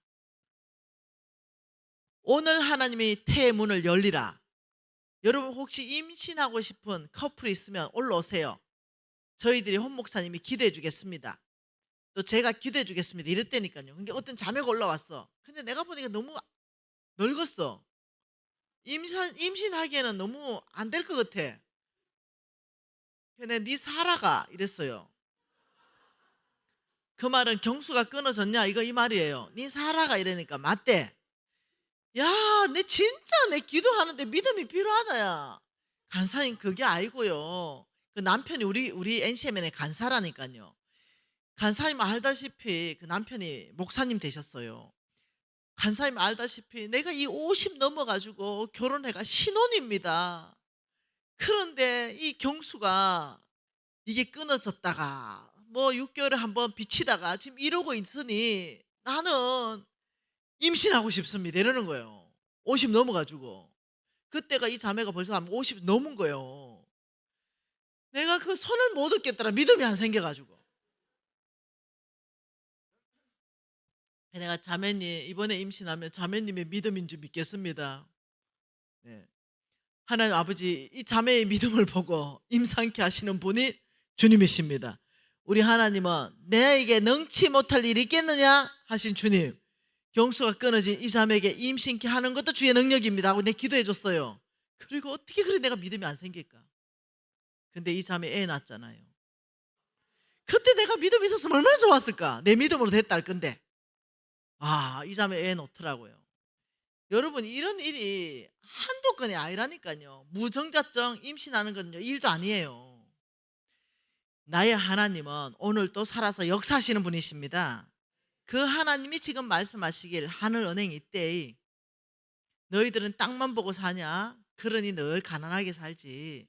오늘 하나님이 태의 문을 열리라. 여러분 혹시 임신하고 싶은 커플이 있으면 올라오세요. 저희들이 혼 목사님이 기도해 주겠습니다. 또 제가 기도해 주겠습니다. 이랬다니까요. 그러니까 어떤 자매가 올라왔어. 근데 내가 보니까 너무 늙었어. 임신하기에는 너무 안 될 것 같아. 근데 네 사라가 이랬어요. 그 말은 경수가 끊어졌냐 이거 이 말이에요. 네 사라가 이러니까 맞대. 야, 내 진짜 내 기도하는데 믿음이 필요하다 야. 간사님 그게 아니고요. 그 남편이 우리 NCMN의 간사라니까요. 간사님 알다시피 그 남편이 목사님 되셨어요. 간사님 알다시피 내가 이 50 넘어가지고 결혼해가 신혼입니다. 그런데 이 경수가 이게 끊어졌다가 뭐 6개월에 한번 비치다가 지금 이러고 있으니 나는 임신하고 싶습니다. 이러는 거예요. 50 넘어가지고. 그때가 이 자매가 벌써 한 50 넘은 거예요. 내가 그 손을 못 얻겠더라. 믿음이 안 생겨 가지고. 내가 자매님 이번에 임신하면 자매님의 믿음인 줄 믿겠습니다. 네. 하나님 아버지 이 자매의 믿음을 보고 임상케 하시는 분이 주님이십니다. 우리 하나님은 내게 능치 못할 일이 있겠느냐 하신 주님, 경수가 끊어진 이 자매에게 임신케 하는 것도 주의 능력입니다 하고 내 기도해 줬어요. 그리고 어떻게 그래 내가 믿음이 안 생길까? 근데 이 자매 애 낳았잖아요. 그때 내가 믿음이 있었으면 얼마나 좋았을까? 내 믿음으로 됐다 할 건데. 이 자매 애 놓더라고요. 여러분 이런 일이 한두 건이 아니라니까요. 무정자증 임신하는 건요 일도 아니에요. 나의 하나님은 오늘 또 살아서 역사하시는 분이십니다. 그 하나님이 지금 말씀하시길 하늘은행이 있대. 너희들은 땅만 보고 사냐? 그러니 늘 가난하게 살지.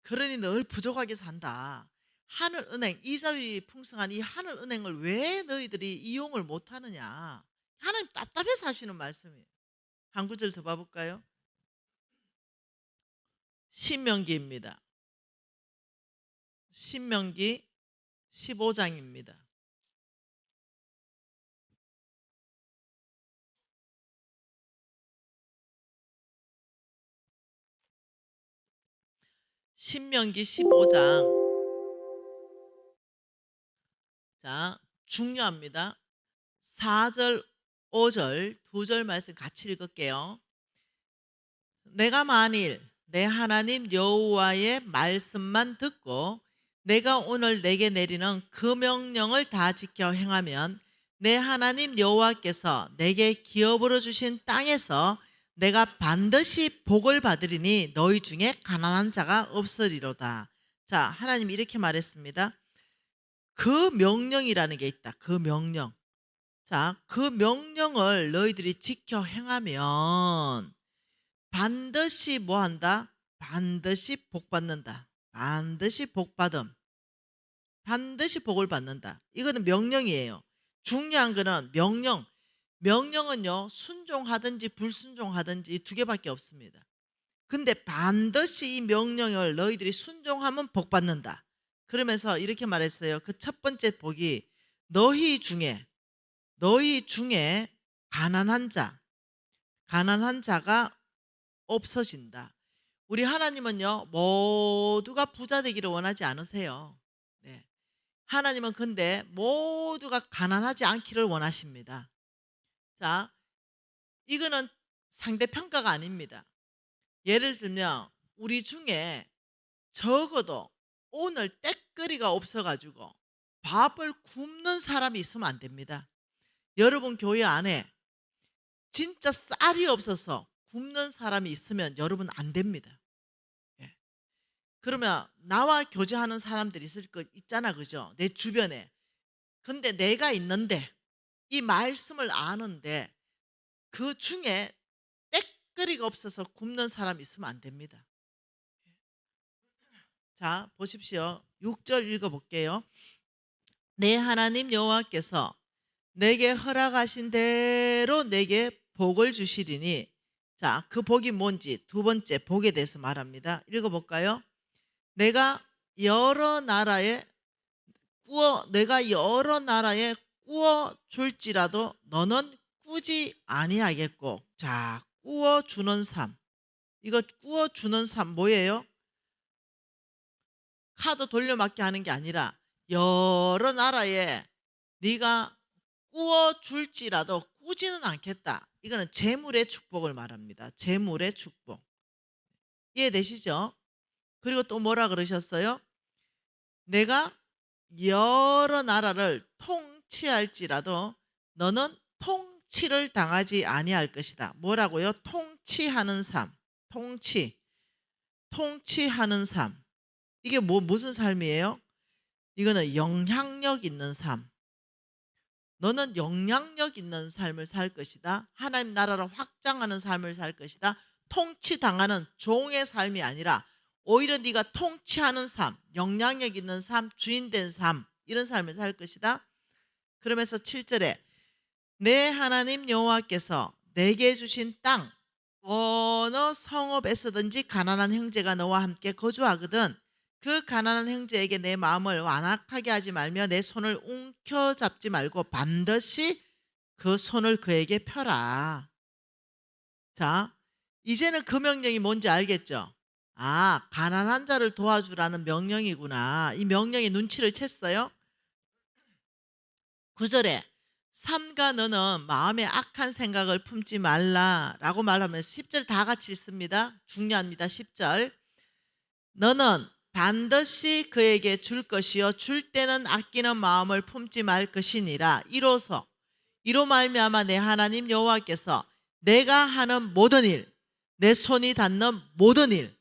그러니 늘 부족하게 산다. 하늘은행, 이자율이 풍성한 이 하늘은행을 왜 너희들이 이용을 못하느냐? 하나님 답답해서 하시는 말씀이에요. 한 구절 더 봐볼까요? 신명기입니다. 신명기 15장입니다. 신명기 15장. 자, 중요합니다. 4절, 5절, 2절 말씀 같이 읽을게요. 내가 만일 내 하나님 여호와의 말씀만 듣고 내가 오늘 내게 내리는 그 명령을 다 지켜 행하면 내 하나님 여호와께서 내게 기업으로 주신 땅에서 내가 반드시 복을 받으리니 너희 중에 가난한 자가 없으리로다. 자, 하나님이 이렇게 말했습니다. 그 명령이라는 게 있다. 그 명령. 자, 그 명령을 너희들이 지켜 행하면 반드시 뭐 한다? 반드시 복 받는다. 반드시 복 받음. 반드시 복을 받는다. 이거는 명령이에요. 중요한 거는 명령. 명령은요, 순종하든지 불순종하든지 이 두 개밖에 없습니다. 근데 반드시 이 명령을 너희들이 순종하면 복 받는다. 그러면서 이렇게 말했어요. 그 첫 번째 복이 너희 중에 가난한 자가 없어진다. 우리 하나님은요 모두가 부자 되기를 원하지 않으세요. 네. 하나님은 근데 모두가 가난하지 않기를 원하십니다. 자, 이거는 상대평가가 아닙니다. 예를 들면 우리 중에 적어도 오늘 때거리가 없어가지고 밥을 굶는 사람이 있으면 안 됩니다. 여러분 교회 안에 진짜 쌀이 없어서 굶는 사람이 있으면 여러분 안 됩니다. 예. 그러면 나와 교제하는 사람들이 있을 거 있잖아, 그죠? 내 주변에. 근데 내가 있는데 이 말씀을 아는데 그 중에 때거리가 없어서 굶는 사람이 있으면 안 됩니다. 자, 보십시오. 6절 읽어볼게요. 내 하나님 여호와께서 내게 허락하신 대로 내게 복을 주시리니. 자, 그 복이 뭔지 두 번째 복에 대해서 말합니다. 읽어볼까요? 내가 여러 나라에 꾸어 줄지라도 너는 꾸지 아니하겠고. 자, 꾸어 주는 삶. 이거 꾸어 주는 삶 뭐예요? 카드 돌려막기 하는 게 아니라 여러 나라에 네가 꾸어 줄지라도 꾸지는 않겠다. 이거는 재물의 축복을 말합니다. 재물의 축복. 이해되시죠? 그리고 또 뭐라 그러셨어요? 내가 여러 나라를 통치할지라도 너는 통치를 당하지 아니할 것이다. 뭐라고요? 통치하는 삶. 통치하는 삶. 이게 무슨 삶이에요? 이거는 영향력 있는 삶. 너는 영향력 있는 삶을 살 것이다. 하나님 나라를 확장하는 삶을 살 것이다. 통치당하는 종의 삶이 아니라 오히려 네가 통치하는 삶, 영향력 있는 삶, 주인된 삶, 이런 삶을 살 것이다. 그러면서 7절에 내 하나님 여호와께서 내게 주신 땅 어느 성읍에서든지 가난한 형제가 너와 함께 거주하거든 그 가난한 형제에게 내 마음을 완악하게 하지 말며 내 손을 움켜잡지 말고 반드시 그 손을 그에게 펴라. 자, 이제는 그 명령이 뭔지 알겠죠? 아, 가난한 자를 도와주라는 명령이구나. 이 명령의 눈치를 챘어요? 9절에 삼가 너는 마음에 악한 생각을 품지 말라라고 말하면 10절 다 같이 읽습니다. 중요합니다. 10절. 너는 반드시 그에게 줄 것이요 줄 때는 아끼는 마음을 품지 말 것이니라. 이로 말미암아 내 하나님 여호와께서 내가 하는 모든 일, 내 손이 닿는 모든 일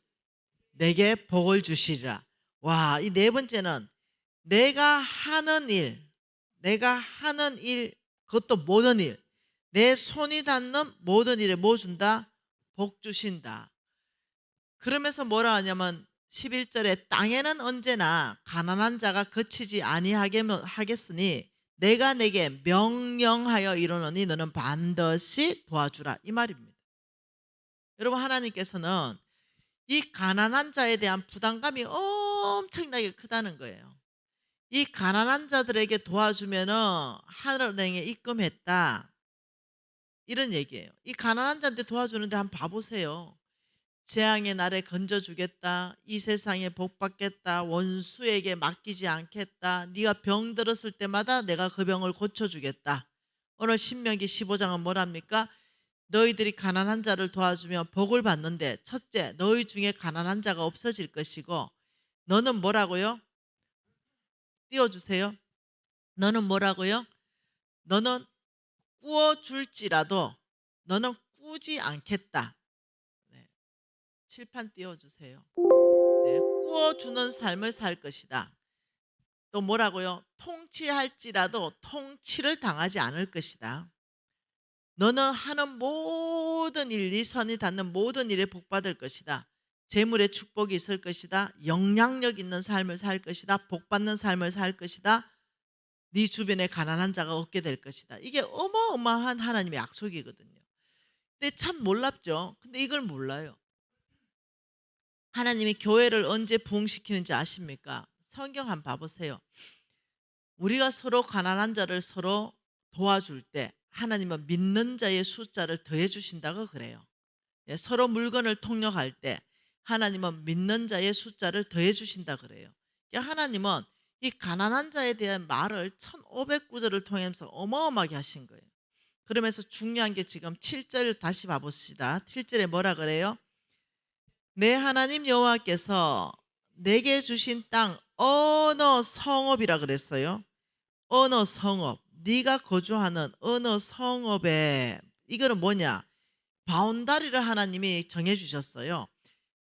내게 복을 주시리라. 와, 이 네 번째는 내가 하는 일, 그것도 모든 일, 내 손이 닿는 모든 일에 뭐 준다? 복 주신다. 그러면서 뭐라 하냐면 11절에 땅에는 언제나 가난한 자가 거치지 아니하겠으니 내가 내게 명령하여 이르노니 너는 반드시 도와주라, 이 말입니다. 여러분, 하나님께서는 이 가난한 자에 대한 부담감이 엄청나게 크다는 거예요. 이 가난한 자들에게 도와주면은 하늘은행에 입금했다, 이런 얘기예요. 이 가난한 자한테 도와주는데 한번 봐보세요. 재앙의 날에 건져주겠다, 이 세상에 복 받겠다, 원수에게 맡기지 않겠다, 네가 병 들었을 때마다 내가 그 병을 고쳐주겠다. 오늘 신명기 15장은 뭐랍니까? 너희들이 가난한 자를 도와주면 복을 받는데, 첫째, 너희 중에 가난한 자가 없어질 것이고, 너는 뭐라고요? 띄워주세요. 너는 뭐라고요? 너는 꾸어줄지라도 너는 꾸지 않겠다. 네, 칠판 띄워주세요. 네, 꾸어주는 삶을 살 것이다. 또 뭐라고요? 통치할지라도 통치를 당하지 않을 것이다. 너는 하는 모든 일, 네 손이 닿는 모든 일에 복받을 것이다. 재물의 축복이 있을 것이다. 영향력 있는 삶을 살 것이다. 복받는 삶을 살 것이다. 네 주변에 가난한 자가 없게 될 것이다. 이게 어마어마한 하나님의 약속이거든요. 근데 참 놀랍죠. 근데 이걸 몰라요. 하나님이 교회를 언제 부흥시키는지 아십니까? 성경 한번 봐보세요. 우리가 서로 가난한 자를 서로 도와줄 때 하나님은 믿는 자의 숫자를 더해 주신다고 그래요. 예, 서로 물건을 통역할 때 하나님은 믿는 자의 숫자를 더해 주신다 그래요. 그러니까 하나님은 이 가난한 자에 대한 말을 1500구절을 통해서 어마어마하게 하신 거예요. 그러면서 중요한 게 지금 7절 다시 봐봅시다. 7절에 뭐라 그래요? 내 하나님 여호와께서 내게 주신 땅 어느 성읍이라 그랬어요? 어느 성읍, 네가 거주하는 어느 성읍에, 이거는 뭐냐? 바운다리를 하나님이 정해 주셨어요.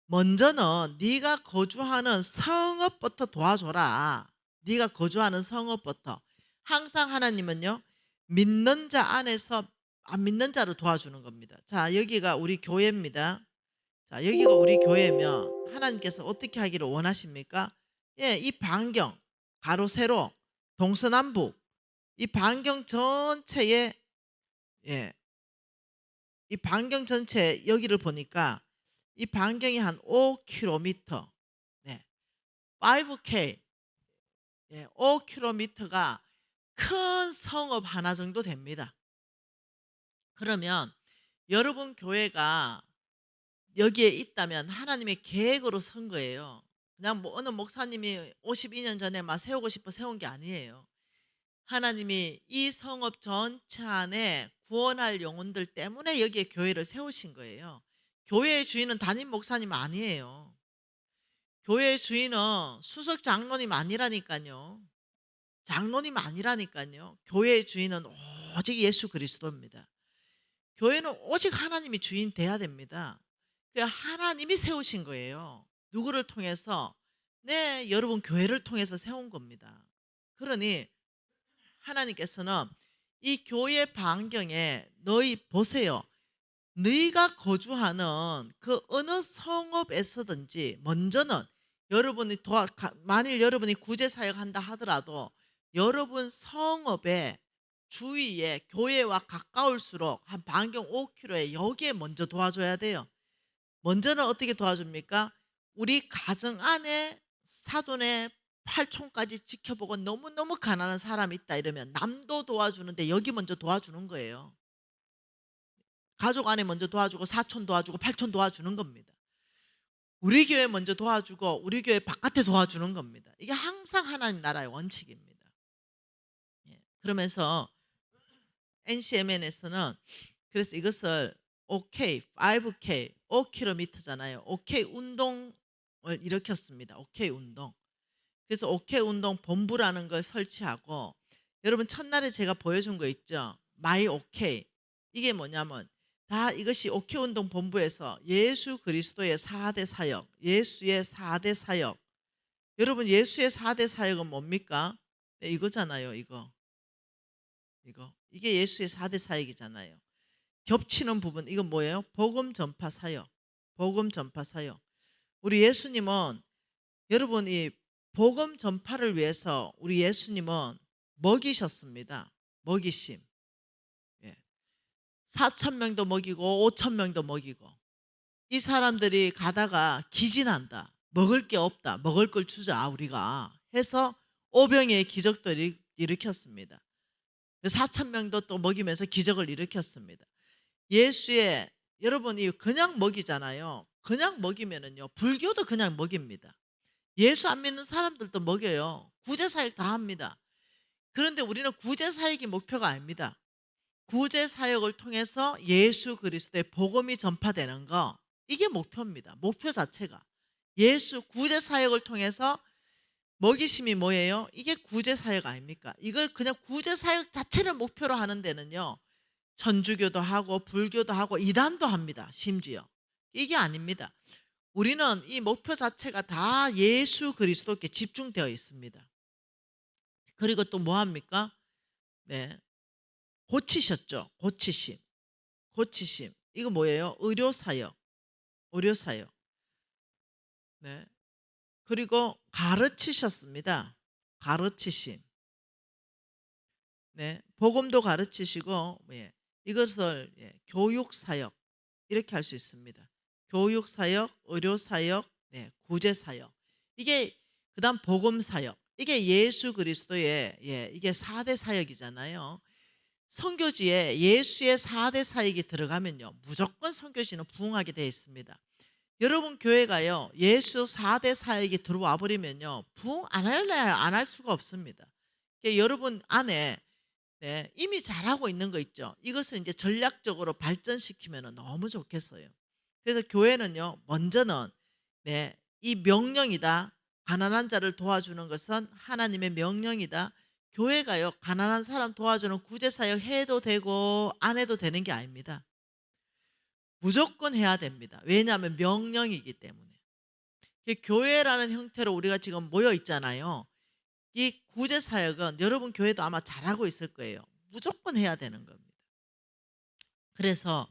먼저는 네가 거주하는 성읍부터 도와줘라. 네가 거주하는 성읍부터. 항상 하나님은요, 믿는 자 안에서 안 믿는 자를 도와주는 겁니다. 자, 여기가 우리 교회입니다. 자, 여기가 우리 교회면 하나님께서 어떻게 하기를 원하십니까? 예, 이 반경, 가로 세로, 동서남북, 이 반경 전체에, 예, 이 반경 전체 여기를 보니까 이 반경이 한 5km, 네, 5K, 예, 5km가 큰 성읍 하나 정도 됩니다. 그러면 여러분 교회가 여기에 있다면 하나님의 계획으로 선 거예요. 그냥 뭐 어느 목사님이 52년 전에 막 세우고 싶어 세운 게 아니에요. 하나님이 이 성읍 전체 안에 구원할 영혼들 때문에 여기에 교회를 세우신 거예요. 교회의 주인은 담임 목사님 아니에요. 교회의 주인은 수석 장로님 아니라니까요. 장로님 아니라니까요. 교회의 주인은 오직 예수 그리스도입니다. 교회는 오직 하나님이 주인 돼야 됩니다. 그 하나님이 세우신 거예요. 누구를 통해서? 네, 여러분 교회를 통해서 세운 겁니다. 그러니 하나님께서는 이 교회 반경에 너희 보세요. 너희가 거주하는 그 어느 성읍에서든지 먼저는 만일 여러분이 구제 사역한다 하더라도 여러분 성읍의 주위에 교회와 가까울수록 한 반경 5km에 여기에 먼저 도와줘야 돼요. 먼저는 어떻게 도와줍니까? 우리 가정 안에 사돈의 팔촌까지 지켜보고 너무너무 가난한 사람이 있다 이러면 남도 도와주는데 여기 먼저 도와주는 거예요. 가족 안에 먼저 도와주고 사촌 도와주고 팔촌 도와주는 겁니다. 우리 교회 먼저 도와주고 우리 교회 바깥에 도와주는 겁니다. 이게 항상 하나님 나라의 원칙입니다. 예. 그러면서 NCMN에서는 그래서 이것을 OK, 5K, 5km잖아요. OK 운동을 일으켰습니다. OK 운동. 그래서 OK 운동 본부라는 걸 설치하고 여러분 첫날에 제가 보여준 거 있죠. 마이 OK. 이게 뭐냐면 다 이것이 OK 운동 본부에서 예수 그리스도의 4대 사역, 예수의 4대 사역. 여러분 예수의 4대 사역은 뭡니까? 네, 이거잖아요. 이거. 이게 예수의 4대 사역이잖아요. 겹치는 부분 이건 뭐예요? 복음 전파 사역. 복음 전파 사역. 우리 예수님은 여러분 이 복음 전파를 위해서 우리 예수님은 먹이셨습니다. 먹이심. 예. 4,000명도 먹이고 5,000명도 먹이고 이 사람들이 가다가 기진한다. 먹을 게 없다. 먹을 걸 주자 우리가 해서 오병이의 기적도 일으켰습니다. 4,000명도 또 먹이면서 기적을 일으켰습니다. 예수의 여러분이 그냥 먹이잖아요. 그냥 먹이면은요. 불교도 그냥 먹입니다. 예수 안 믿는 사람들도 먹여요. 구제사역 다 합니다. 그런데 우리는 구제사역이 목표가 아닙니다. 구제사역을 통해서 예수 그리스도의 복음이 전파되는 거 이게 목표입니다. 목표 자체가. 예수 구제사역을 통해서 먹이심이 뭐예요? 이게 구제사역 아닙니까? 이걸 그냥 구제사역 자체를 목표로 하는 데는요. 천주교도 하고 불교도 하고 이단도 합니다. 심지어. 이게 아닙니다. 우리는 이 목표 자체가 다 예수 그리스도께 집중되어 있습니다. 그리고 또 뭐 합니까? 네. 고치셨죠. 고치심. 고치심. 이거 뭐예요? 의료사역. 의료사역. 네. 그리고 가르치셨습니다. 가르치심. 네. 복음도 가르치시고 예. 이것을 교육사역 이렇게 할 수 있습니다. 교육사역, 의료사역, 네, 구제사역. 이게 그다음 복음사역. 이게 예수 그리스도의 이게 4대 사역이잖아요. 선교지에 예수의 4대 사역이 들어가면요. 무조건 선교지는 부흥하게 되어 있습니다. 여러분 교회가요. 예수 4대 사역이 들어와 버리면요. 부흥 안 할래야 안 할 수가 없습니다. 여러분 안에 네, 이미 잘하고 있는 거 있죠. 이것을 이제 전략적으로 발전시키면 너무 좋겠어요. 그래서 교회는요, 먼저는 네, 이 명령이다. 가난한 자를 도와주는 것은 하나님의 명령이다. 교회가요, 가난한 사람 도와주는 구제사역 해도 되고 안 해도 되는 게 아닙니다. 무조건 해야 됩니다. 왜냐하면 명령이기 때문에. 교회라는 형태로 우리가 지금 모여 있잖아요. 이 구제사역은 여러분 교회도 아마 잘하고 있을 거예요. 무조건 해야 되는 겁니다. 그래서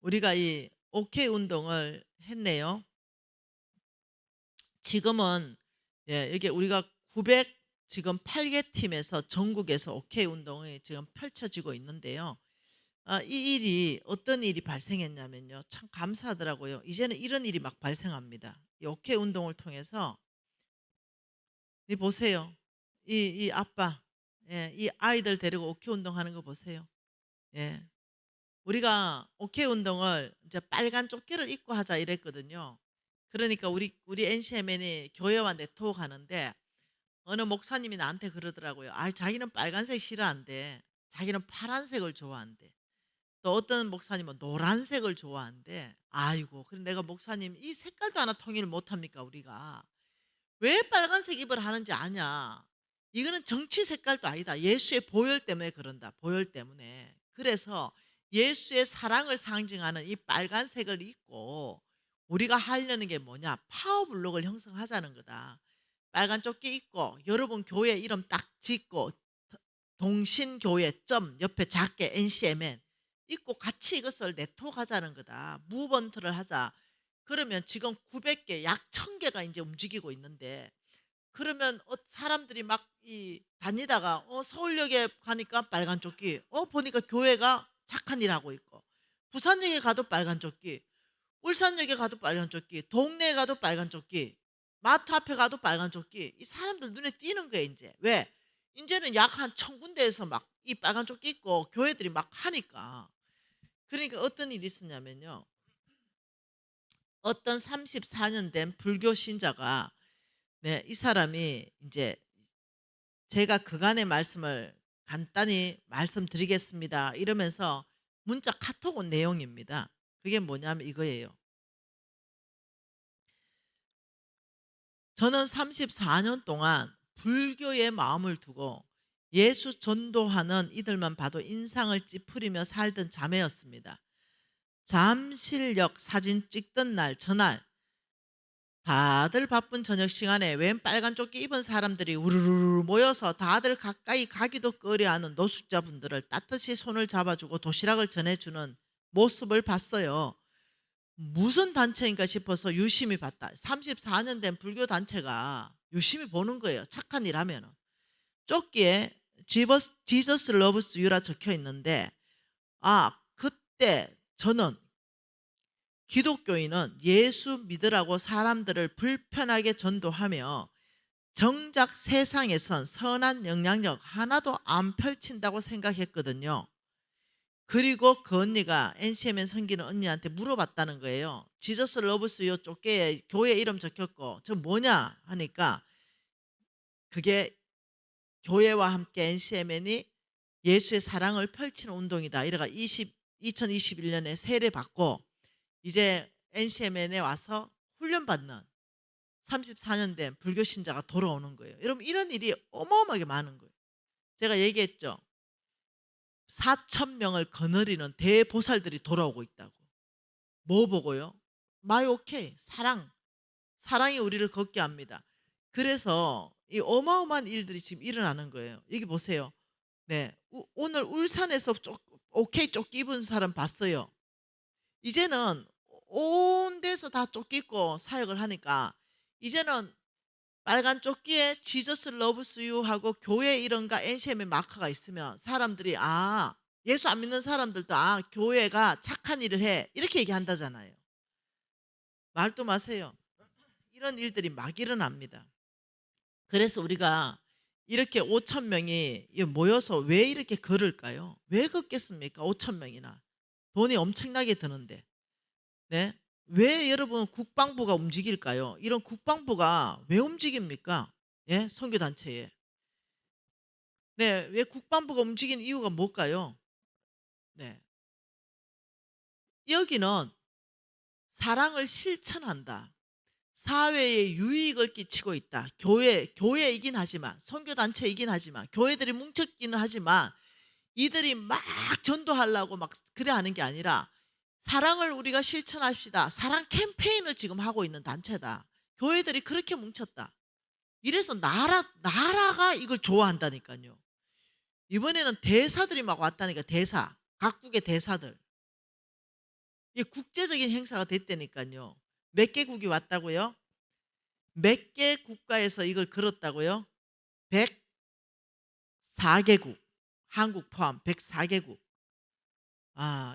우리가 이 OK 운동을 했네요. 지금은 여기 우리가 900 지금 8개 팀에서 전국에서 OK 운동이 지금 펼쳐지고 있는데요. 이 일이 어떤 일이 발생했냐면요. 참 감사하더라고요. 이제는 이런 일이 막 발생합니다. 이 OK 운동을 통해서 이 보세요. 이 아빠, 이 아이들 데리고 OK 운동하는 거 보세요. 예. 우리가 OK 운동을 이제 빨간 조끼를 입고 하자 이랬거든요. 그러니까 우리 NCMN이 교회와 네트워크 하는데 어느 목사님이 나한테 그러더라고요. 아, 자기는 빨간색 싫어한대. 자기는 파란색을 좋아한대. 또 어떤 목사님은 노란색을 좋아한대. 아이고, 그럼 내가 목사님 이 색깔도 하나 통일 못합니까 우리가? 왜 빨간색 입을 하는지 아냐? 이거는 정치 색깔도 아니다. 예수의 보혈 때문에 그런다. 보혈 때문에. 그래서 예수의 사랑을 상징하는 이 빨간색을 입고 우리가 하려는 게 뭐냐? 파워블록을 형성하자는 거다. 빨간 조끼 입고 여러분 교회 이름 딱 짓고 동신교회 점 옆에 작게 NCMN 입고 같이 이것을 네트워크하자는 거다. 무브먼트를 하자. 그러면 지금 900개 약 1000개가 이제 움직이고 있는데 그러면 사람들이 막 다니다가 서울역에 가니까 빨간 조끼 보니까 교회가 착한 일 하고 있고 부산역에 가도 빨간 조끼 울산역에 가도 빨간 조끼 동네에 가도 빨간 조끼 마트 앞에 가도 빨간 조끼. 이 사람들 눈에 띄는 거예요 인제. 왜? 인제는 약 한 1,000군데에서 막 이 빨간 조끼 입고 교회들이 막 하니까. 그러니까 어떤 일이 있었냐면요. 어떤 34년 된 불교 신자가, 네, 이 사람이 인제 제가 그간의 말씀을 간단히 말씀드리겠습니다 이러면서 문자 카톡 온 내용입니다. 그게 뭐냐면 이거예요. 저는 34년 동안 불교의 마음을 두고 예수 전도하는 이들만 봐도 인상을 찌푸리며 살던 자매였습니다. 잠실역 사진 찍던 날 전날 다들 바쁜 저녁 시간에 웬 빨간 조끼 입은 사람들이 우르르 모여서 다들 가까이 가기도 꺼려하는 노숙자분들을 따뜻이 손을 잡아주고 도시락을 전해주는 모습을 봤어요. 무슨 단체인가 싶어서 유심히 봤다. 34년 된 불교 단체가 유심히 보는 거예요. 착한 일 하면은. 조끼에 지저스 러브스 유라 적혀 있는데, 아, 그때 저는 기독교인은 예수 믿으라고 사람들을 불편하게 전도하며 정작 세상에선 선한 영향력 하나도 안 펼친다고 생각했거든요. 그리고 그 언니가 NCMN 섬기는 언니한테 물어봤다는 거예요. 지저스 러브스 요 쪼개에 교회 이름 적혔고 저 뭐냐 하니까, 그게 교회와 함께 NCMN이 예수의 사랑을 펼치는 운동이다. 이래가 2021년에 세례 받고 이제 NCMN에 와서 훈련받는 34년 된 불교 신자가 돌아오는 거예요. 여러분 이런 일이 어마어마하게 많은 거예요. 제가 얘기했죠. 4천 명을 거느리는 대보살들이 돌아오고 있다고. 뭐 보고요? 마이 오케이 사랑. 사랑이 우리를 걷게 합니다. 그래서 이 어마어마한 일들이 지금 일어나는 거예요. 여기 보세요. 네, 오늘 울산에서 오케이 조끼 입은 사람 봤어요. 이제는 온 데서 다 조끼 입고 사역을 하니까 이제는 빨간 조끼에 지저스 러브스 유 하고 교회 이름과 NCM의 마크가 있으면 사람들이 예수 안 믿는 사람들도 교회가 착한 일을 해 이렇게 얘기한다잖아요. 말도 마세요. 이런 일들이 막 일어납니다. 그래서 우리가 이렇게 5천 명이 모여서 왜 이렇게 걸을까요? 왜 걷겠습니까? 5천 명이나 돈이 엄청나게 드는데. 네? 왜 여러분 국방부가 움직일까요? 이런 국방부가 왜 움직입니까? 예? 선교단체에. 네, 왜 국방부가 움직이는 이유가 뭘까요? 네. 여기는 사랑을 실천한다. 사회에 유익을 끼치고 있다. 교회이긴 하지만, 선교단체이긴 하지만, 교회들이 뭉쳤기는 하지만, 이들이 막 전도하려고 막 그래 하는 게 아니라 사랑을 우리가 실천합시다. 사랑 캠페인을 지금 하고 있는 단체다. 교회들이 그렇게 뭉쳤다. 이래서 나라가 이걸 좋아한다니까요. 이번에는 대사들이 막 왔다니까. 대사. 각국의 대사들. 이게 국제적인 행사가 됐다니까요. 몇 개국이 왔다고요? 몇 개 국가에서 이걸 걸었다고요? 104개국. 한국 포함 104개국.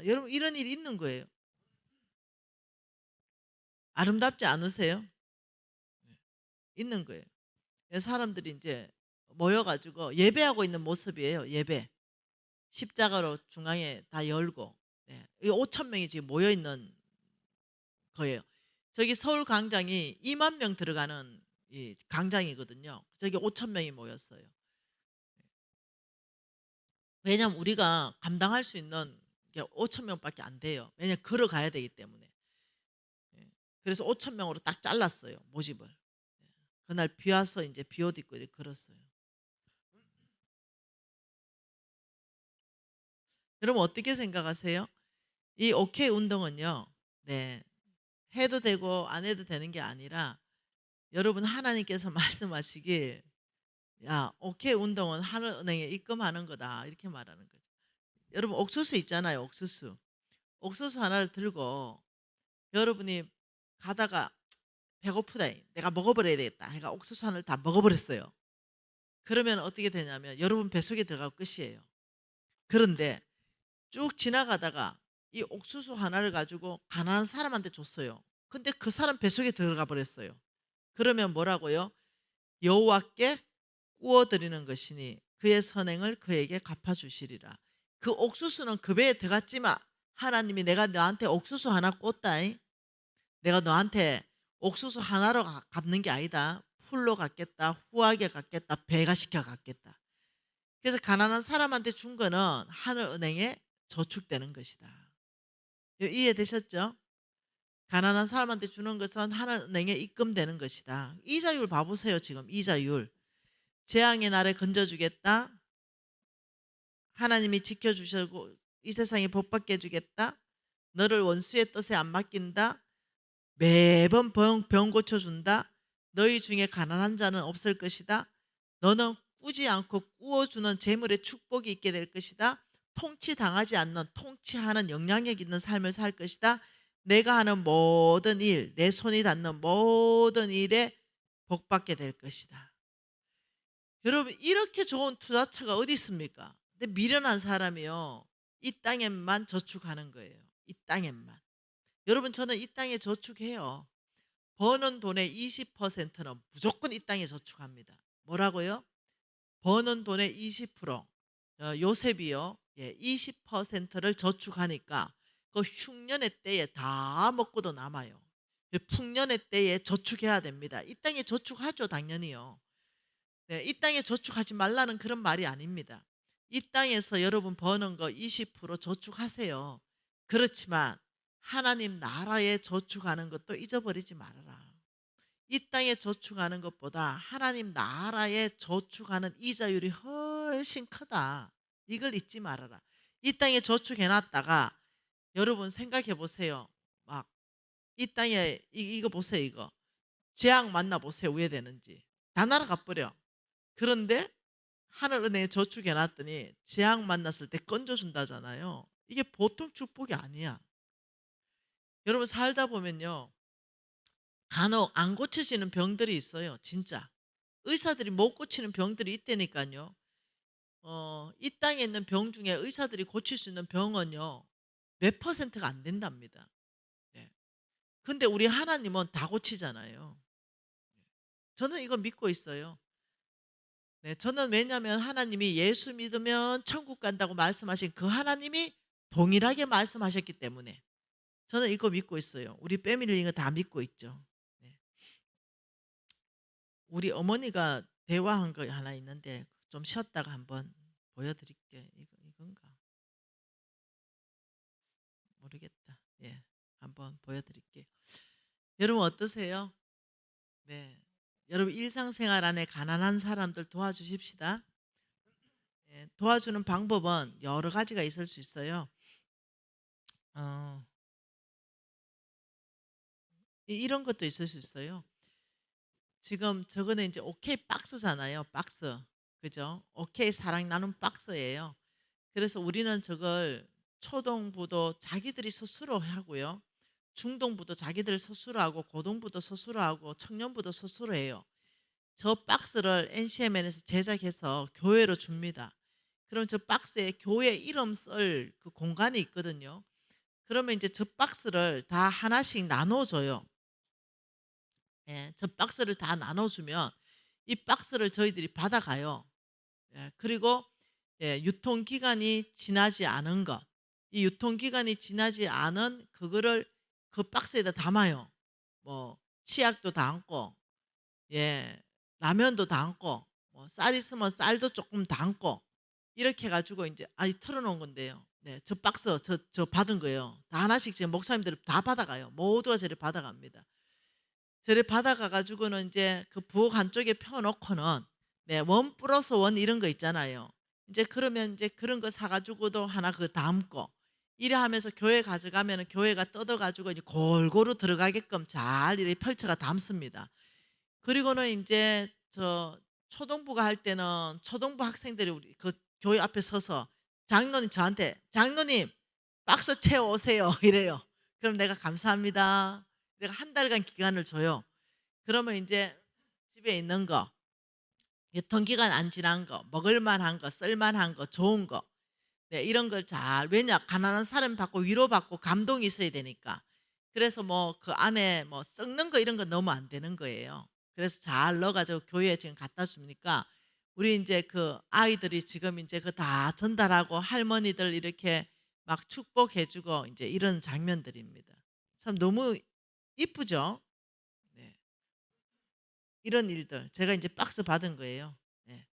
여러분 이런 일이 있는 거예요. 아름답지 않으세요? 있는 거예요. 그래서 사람들이 이제 모여가지고 예배하고 있는 모습이에요. 예배. 십자가로 중앙에 다 열고. 네. 이 5천 명이 지금 모여 있는 거예요. 저기 서울 광장이 2만 명 들어가는 이 광장이거든요. 저기 5천 명이 모였어요. 왜냐하면 우리가 감당할 수 있는 게 5천 명밖에 안 돼요. 왜냐하면 걸어가야 되기 때문에. 예. 그래서 5천 명으로 딱 잘랐어요. 모집을. 예. 그날 비 와서 이제 비옷 입고 이렇게 걸었어요. 여러분 어떻게 생각하세요? 이 오케이 운동은요. 네. 해도 되고 안 해도 되는 게 아니라 여러분 하나님께서 말씀하시길, 야, 오케이 운동은 하늘은행에 입금하는 거다. 이렇게 말하는 거죠. 여러분 옥수수 있잖아요. 옥수수. 옥수수 하나를 들고 여러분이 가다가 배고프다. 내가 먹어버려야 되겠다. 해가 옥수수 하나를 다 먹어버렸어요. 그러면 어떻게 되냐면 여러분 뱃속에 들어가고 끝이에요. 그런데 쭉 지나가다가 이 옥수수 하나를 가지고 가난한 사람한테 줬어요. 근데 그 사람 뱃속에 들어가 버렸어요. 그러면 뭐라고요? 여호와께 구워 드리는 것이니 그의 선행을 그에게 갚아 주시리라. 그 옥수수는 그 배에 들어갔지만 하나님이 내가 너한테 옥수수 하나 꽂다. 내가 너한테 옥수수 하나로 갚는 게 아니다. 풀로 갚겠다. 후하게 갚겠다. 배가 시켜 갚겠다. 그래서 가난한 사람한테 준 거는 하늘은행에 저축되는 것이다. 이해되셨죠? 가난한 사람한테 주는 것은 하늘은행에 입금되는 것이다. 이자율 봐보세요. 지금 이자율. 재앙의 날에 건져주겠다. 하나님이 지켜주시고 이 세상에 복받게 해주겠다. 너를 원수의 뜻에 안 맡긴다. 매번 병 고쳐준다. 너희 중에 가난한 자는 없을 것이다. 너는 꾸지 않고 꾸어주는 재물의 축복이 있게 될 것이다. 통치당하지 않는 통치하는 영향력 있는 삶을 살 것이다. 내가 하는 모든 일, 내 손이 닿는 모든 일에 복받게 될 것이다. 여러분 이렇게 좋은 투자처가 어디 있습니까? 근데 미련한 사람이요. 이 땅에만 저축하는 거예요. 이 땅에만. 여러분 저는 이 땅에 저축해요. 버는 돈의 20%는 무조건 이 땅에 저축합니다. 뭐라고요? 버는 돈의 20%. 요셉이요. 예, 20%를 저축하니까 그 흉년의 때에 다 먹고도 남아요. 풍년의 때에 저축해야 됩니다. 이 땅에 저축하죠, 당연히요. 네, 이 땅에 저축하지 말라는 그런 말이 아닙니다. 이 땅에서 여러분 버는 거 20% 저축하세요. 그렇지만 하나님 나라에 저축하는 것도 잊어버리지 말아라. 이 땅에 저축하는 것보다 하나님 나라에 저축하는 이자율이 훨씬 크다. 이걸 잊지 말아라. 이 땅에 저축해놨다가 여러분 생각해 보세요. 막 이 땅에 이거 보세요. 이거 재앙 만나보세요. 왜 되는지. 다 날아가 버려. 그런데 하늘은행에 저축해놨더니 재앙 만났을 때 건져준다잖아요. 이게 보통 축복이 아니야. 여러분 살다 보면요. 간혹 안 고쳐지는 병들이 있어요. 진짜. 의사들이 못 고치는 병들이 있다니까요. 이 땅에 있는 병 중에 의사들이 고칠 수 있는 병은요. 몇 퍼센트가 안 된답니다. 네. 근데 우리 하나님은 다 고치잖아요. 저는 이거 믿고 있어요. 네, 저는 왜냐하면 하나님이 예수 믿으면 천국 간다고 말씀하신 그 하나님이 동일하게 말씀하셨기 때문에 저는 이거 믿고 있어요. 우리 패밀리 이거 다 믿고 있죠. 네. 우리 어머니가 대화한 거 하나 있는데 좀 쉬었다가 한번 보여드릴게. 이건가? 모르겠다. 예, 한번 보여드릴게요. 여러분 어떠세요? 네, 여러분 일상생활 안에 가난한 사람들 도와주십시다. 예, 도와주는 방법은 여러 가지가 있을 수 있어요. 어, 이런 것도 있을 수 있어요. 지금 저거는 이제 오케이 박스잖아요. 박스. 그죠? 오케이 사랑 나눔 박스예요. 그래서 우리는 저걸 초동부도 자기들이 스스로 하고요. 중동부도 자기들 스스로 하고 고동부도 스스로 하고 청년부도 스스로 해요. 저 박스를 NCMN에서 제작해서 교회로 줍니다. 그럼 저 박스에 교회 이름 쓸 그 공간이 있거든요. 그러면 이제 저 박스를 다 하나씩 나눠줘요. 예, 저 박스를 다 나눠주면 이 박스를 저희들이 받아가요. 예, 그리고 예, 유통기간이 지나지 않은 것, 이 유통기간이 지나지 않은 그거를 그 박스에다 담아요. 뭐 치약도 담고, 예, 라면도 담고, 뭐 쌀 있으면 쌀도 조금 담고 이렇게 해가지고 이제 털어놓은 건데요. 네, 저 박스 저 받은 거예요. 다 하나씩 지금 목사님들이 다 받아가요. 모두가 저를 받아갑니다. 저를 받아가 가지고는 이제 그 부엌 한쪽에 펴놓고는 네, 원 플러스 원 이런 거 있잖아요. 이제 그러면 이제 그런 거 사가지고도 하나 그 담고 이래 하면서 교회 가져가면 교회가 뜯어가지고 이제 골고루 들어가게끔 잘 이렇게 펼쳐가 담습니다. 그리고는 이제 저 초등부가 할 때는 초등부 학생들이 우리 그 교회 앞에 서서 장로님 저한테 장로님 박스 채워 오세요 이래요. 그럼 내가 감사합니다. 내가 한 달간 기간을 줘요. 그러면 이제 집에 있는 거, 유통기간 안 지난 거, 먹을만한 거, 쓸만한 거, 좋은 거, 네, 이런 걸 잘, 왜냐, 가난한 사람 받고 위로받고 감동이 있어야 되니까. 그래서 뭐 그 안에 뭐 썩는 거 이런 거 넣으면 안 되는 거예요. 그래서 잘 넣어 가지고 교회에 지금 갖다 줍니까 우리 인제 그 아이들이 지금 인제 그 다 전달하고 할머니들 이렇게 막 축복해 주고 인제 이런 장면들입니다. 참 너무 이쁘죠? 네. 이런 일들 제가 인제 박스 받은 거예요. 네.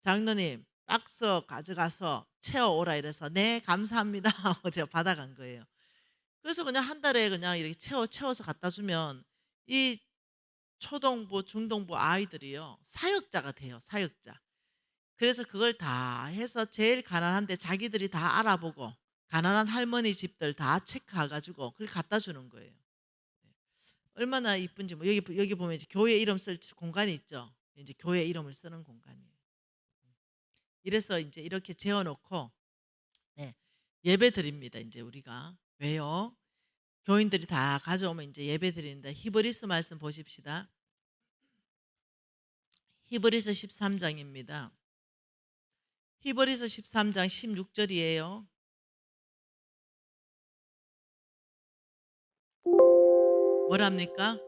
"장로님 박스 가져가서 채워 오라." 이래서 "네 감사합니다." 하고 제가 받아간 거예요. 그래서 그냥 한 달에 그냥 이렇게 채워서 갖다 주면 이 초등부, 중등부 아이들이요. 사역자가 돼요, 사역자. 그래서 그걸 다 해서 제일 가난한데 자기들이 다 알아보고 가난한 할머니 집들 다 체크해 가지고 그걸 갖다 주는 거예요. 네. 얼마나 이쁜지 뭐 여기 보면 이제 교회 이름 쓸 공간이 있죠. 이제 교회 이름을 쓰는 공간이에요. 이래서 인제 이렇게 재워 놓고 네. 예배 드립니다, 인제 우리가. 왜요? 교인들이 다 가져오면 인제 예배 드리는데 히브리서 말씀 보십시다. 히브리서 13 장입니다. 히브리서 13장 16 절이에요. 뭐랍니까?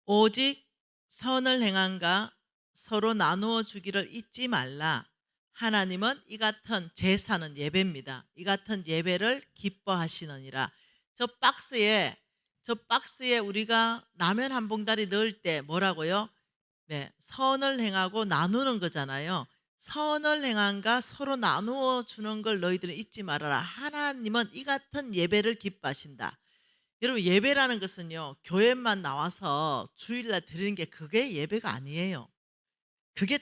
오직 선을 행한가 서로 나누어 주기를 잊지 말라. 하나님은 이 같은 제사는 예배입니다. 이 같은 예배를 기뻐하시느니라. 저 박스에 저 박스에 우리가 라면 한 봉다리 넣을 때 뭐라고요? 네. 선을 행하고 나누는 거잖아요. 선을 행한가 서로 나누어 주는 걸 너희들은 잊지 말아라. 하나님은 이 같은 예배를 기뻐하신다. 여러분 예배라는 것은요. 교회만 나와서 주일날 드리는 게 그게 예배가 아니에요. 그게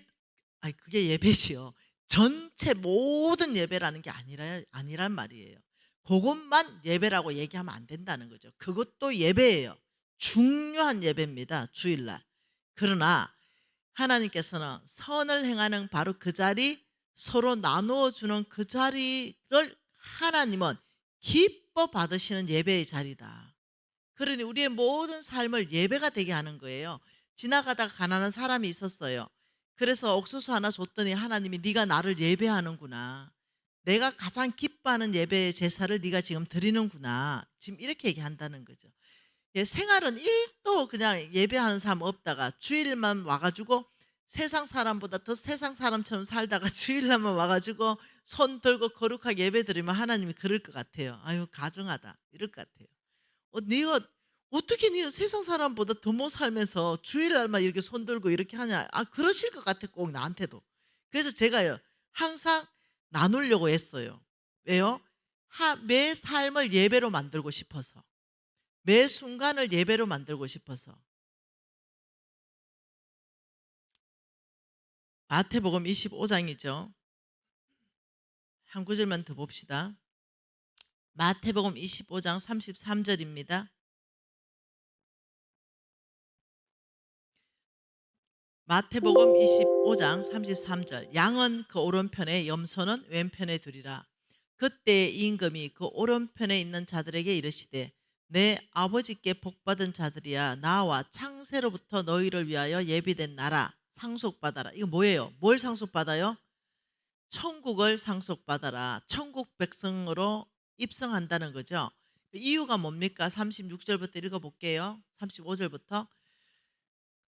그게 예배지요. 전체 모든 예배라는 게 아니란 말이에요. 그것만 예배라고 얘기하면 안 된다는 거죠. 그것도 예배예요. 중요한 예배입니다. 주일날. 그러나 하나님께서는 선을 행하는 바로 그 자리 서로 나누어 주는 그 자리를 하나님은 기뻐 받으시는 예배의 자리다. 그러니 우리의 모든 삶을 예배가 되게 하는 거예요. 지나가다가 가난한 사람이 있었어요. 그래서 옥수수 하나 줬더니 하나님이 네가 나를 예배하는구나. 내가 가장 기뻐하는 예배의 제사를 네가 지금 드리는구나. 지금 이렇게 얘기한다는 거죠. 예, 생활은 1도 그냥 예배하는 사람 없다가 주일만 와 가지고 세상 사람보다 더 세상 사람처럼 살다가 주일날만 와 가지고 손 들고 거룩하게 예배드리면 하나님이 그럴 것 같아요. '아유 가증하다.' 이럴 것 같아요. 네가 어떻게 네가 세상 사람보다 더 못 살면서 주일날만 이렇게 손 들고 이렇게 하냐. 그러실 것 같아 꼭 나한테도. 그래서 제가요 항상 나누려고 했어요. 왜요? 매 삶을 예배로 만들고 싶어서. 매 순간을 예배로 만들고 싶어서. 마태복음 25장이죠. 한 구절만 더 봅시다. 마태복음 25장 33절입니다. 마태복음 25장 33절. 양은 그 오른편에 염소는 왼편에 두리라. 그때 임금이 그 오른편에 있는 자들에게 이르시되 내 아버지께 복받은 자들이야 나와 창세로부터 너희를 위하여 예비된 나라 상속받아라. 이거 뭐예요? 뭘 상속받아요? 천국을 상속받아라. 천국 백성으로 입성한다는 거죠. 그 이유가 뭡니까? 36절부터 읽어볼게요. 35절부터.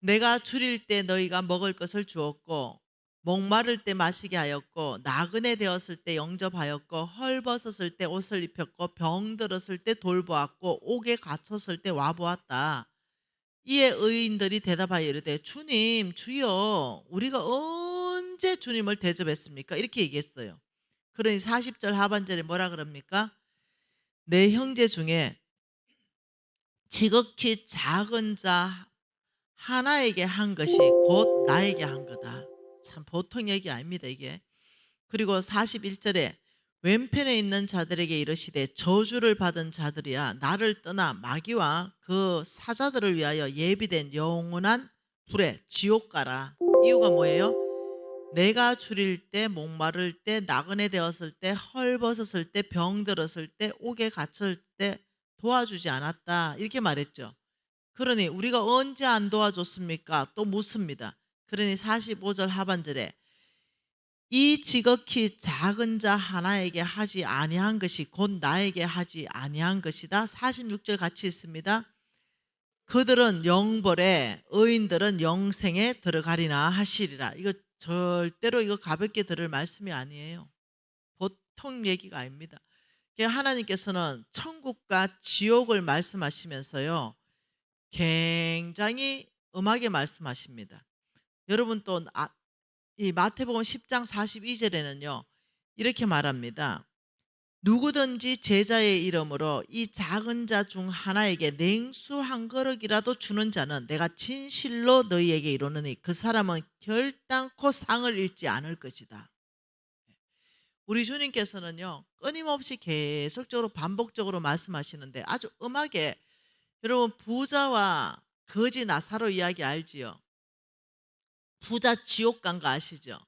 내가 줄일 때 너희가 먹을 것을 주었고 목마를 때 마시게 하였고 나그네 되었을 때 영접하였고 헐벗었을 때 옷을 입혔고 병들었을 때 돌보았고 옥에 갇혔을 때 와보았다. 이에 의인들이 대답하여 이르되 주님 주여 우리가 언제 주님을 대접했습니까? 이렇게 얘기했어요. 그러니 40절 하반절에 뭐라 그럽니까? 내 형제 중에 지극히 작은 자 하나에게 한 것이 곧 나에게 한 거다. 참 보통 얘기 아닙니다 이게. 그리고 41절에 왼편에 있는 자들에게 이르시되 저주를 받은 자들이야 나를 떠나 마귀와 그 사자들을 위하여 예비된 영원한 불에 지옥 가라. 이유가 뭐예요? 내가 줄일 때 목마를 때 나그네 되었을 때 헐벗었을 때 병들었을 때 옥에 갇혔을 때 도와주지 않았다. 이렇게 말했죠. 그러니 우리가 언제 안 도와줬습니까? 또 묻습니다. 그러니 45절 하반절에 이 지극히 작은 자 하나에게 하지 아니한 것이 곧 나에게 하지 아니한 것이다. 46절 같이 있습니다. 그들은 영벌에 의인들은 영생에 들어가리나 하시리라. 이거 절대로 이거 가볍게 들을 말씀이 아니에요. 보통 얘기가 아닙니다. 하나님께서는 천국과 지옥을 말씀하시면서요, 굉장히 엄하게 말씀하십니다. 여러분 또 이 마태복음 10장 42절에는요 이렇게 말합니다. 누구든지 제자의 이름으로 이 작은 자 중 하나에게 냉수 한 그릇이라도 주는 자는 내가 진실로 너희에게 이르노니 그 사람은 결단코 상을 잃지 않을 것이다. 우리 주님께서는요 끊임없이 계속적으로 반복적으로 말씀하시는데 아주 엄하게, 여러분 부자와 거지 나사로 이야기 알지요? 부자 지옥 간 거 아시죠?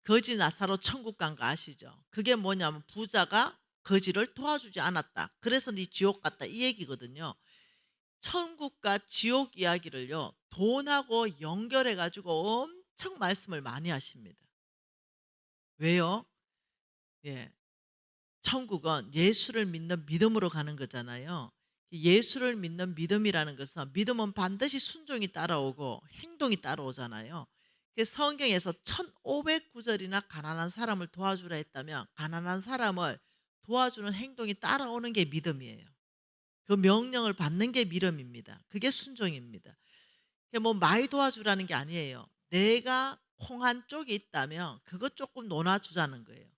거지 나사로 천국 간 거 아시죠? 그게 뭐냐면 부자가 거지를 도와주지 않았다, 그래서 네 지옥 갔다, 이 얘기거든요. 천국과 지옥 이야기를요 돈하고 연결해 가지고 엄청 말씀을 많이 하십니다. 왜요? 예, 천국은 예수를 믿는 믿음으로 가는 거잖아요. 예수를 믿는 믿음이라는 것은, 믿음은 반드시 순종이 따라오고 행동이 따라오잖아요. 성경에서 1500구절이나 가난한 사람을 도와주라 했다면 가난한 사람을 도와주는 행동이 따라오는 게 믿음이에요. 그 명령을 받는 게 믿음입니다. 그게 순종입니다. 뭐 많이 도와주라는 게 아니에요. 내가 콩 한 쪽이 있다면 그것 조금 놓아주자는 거예요.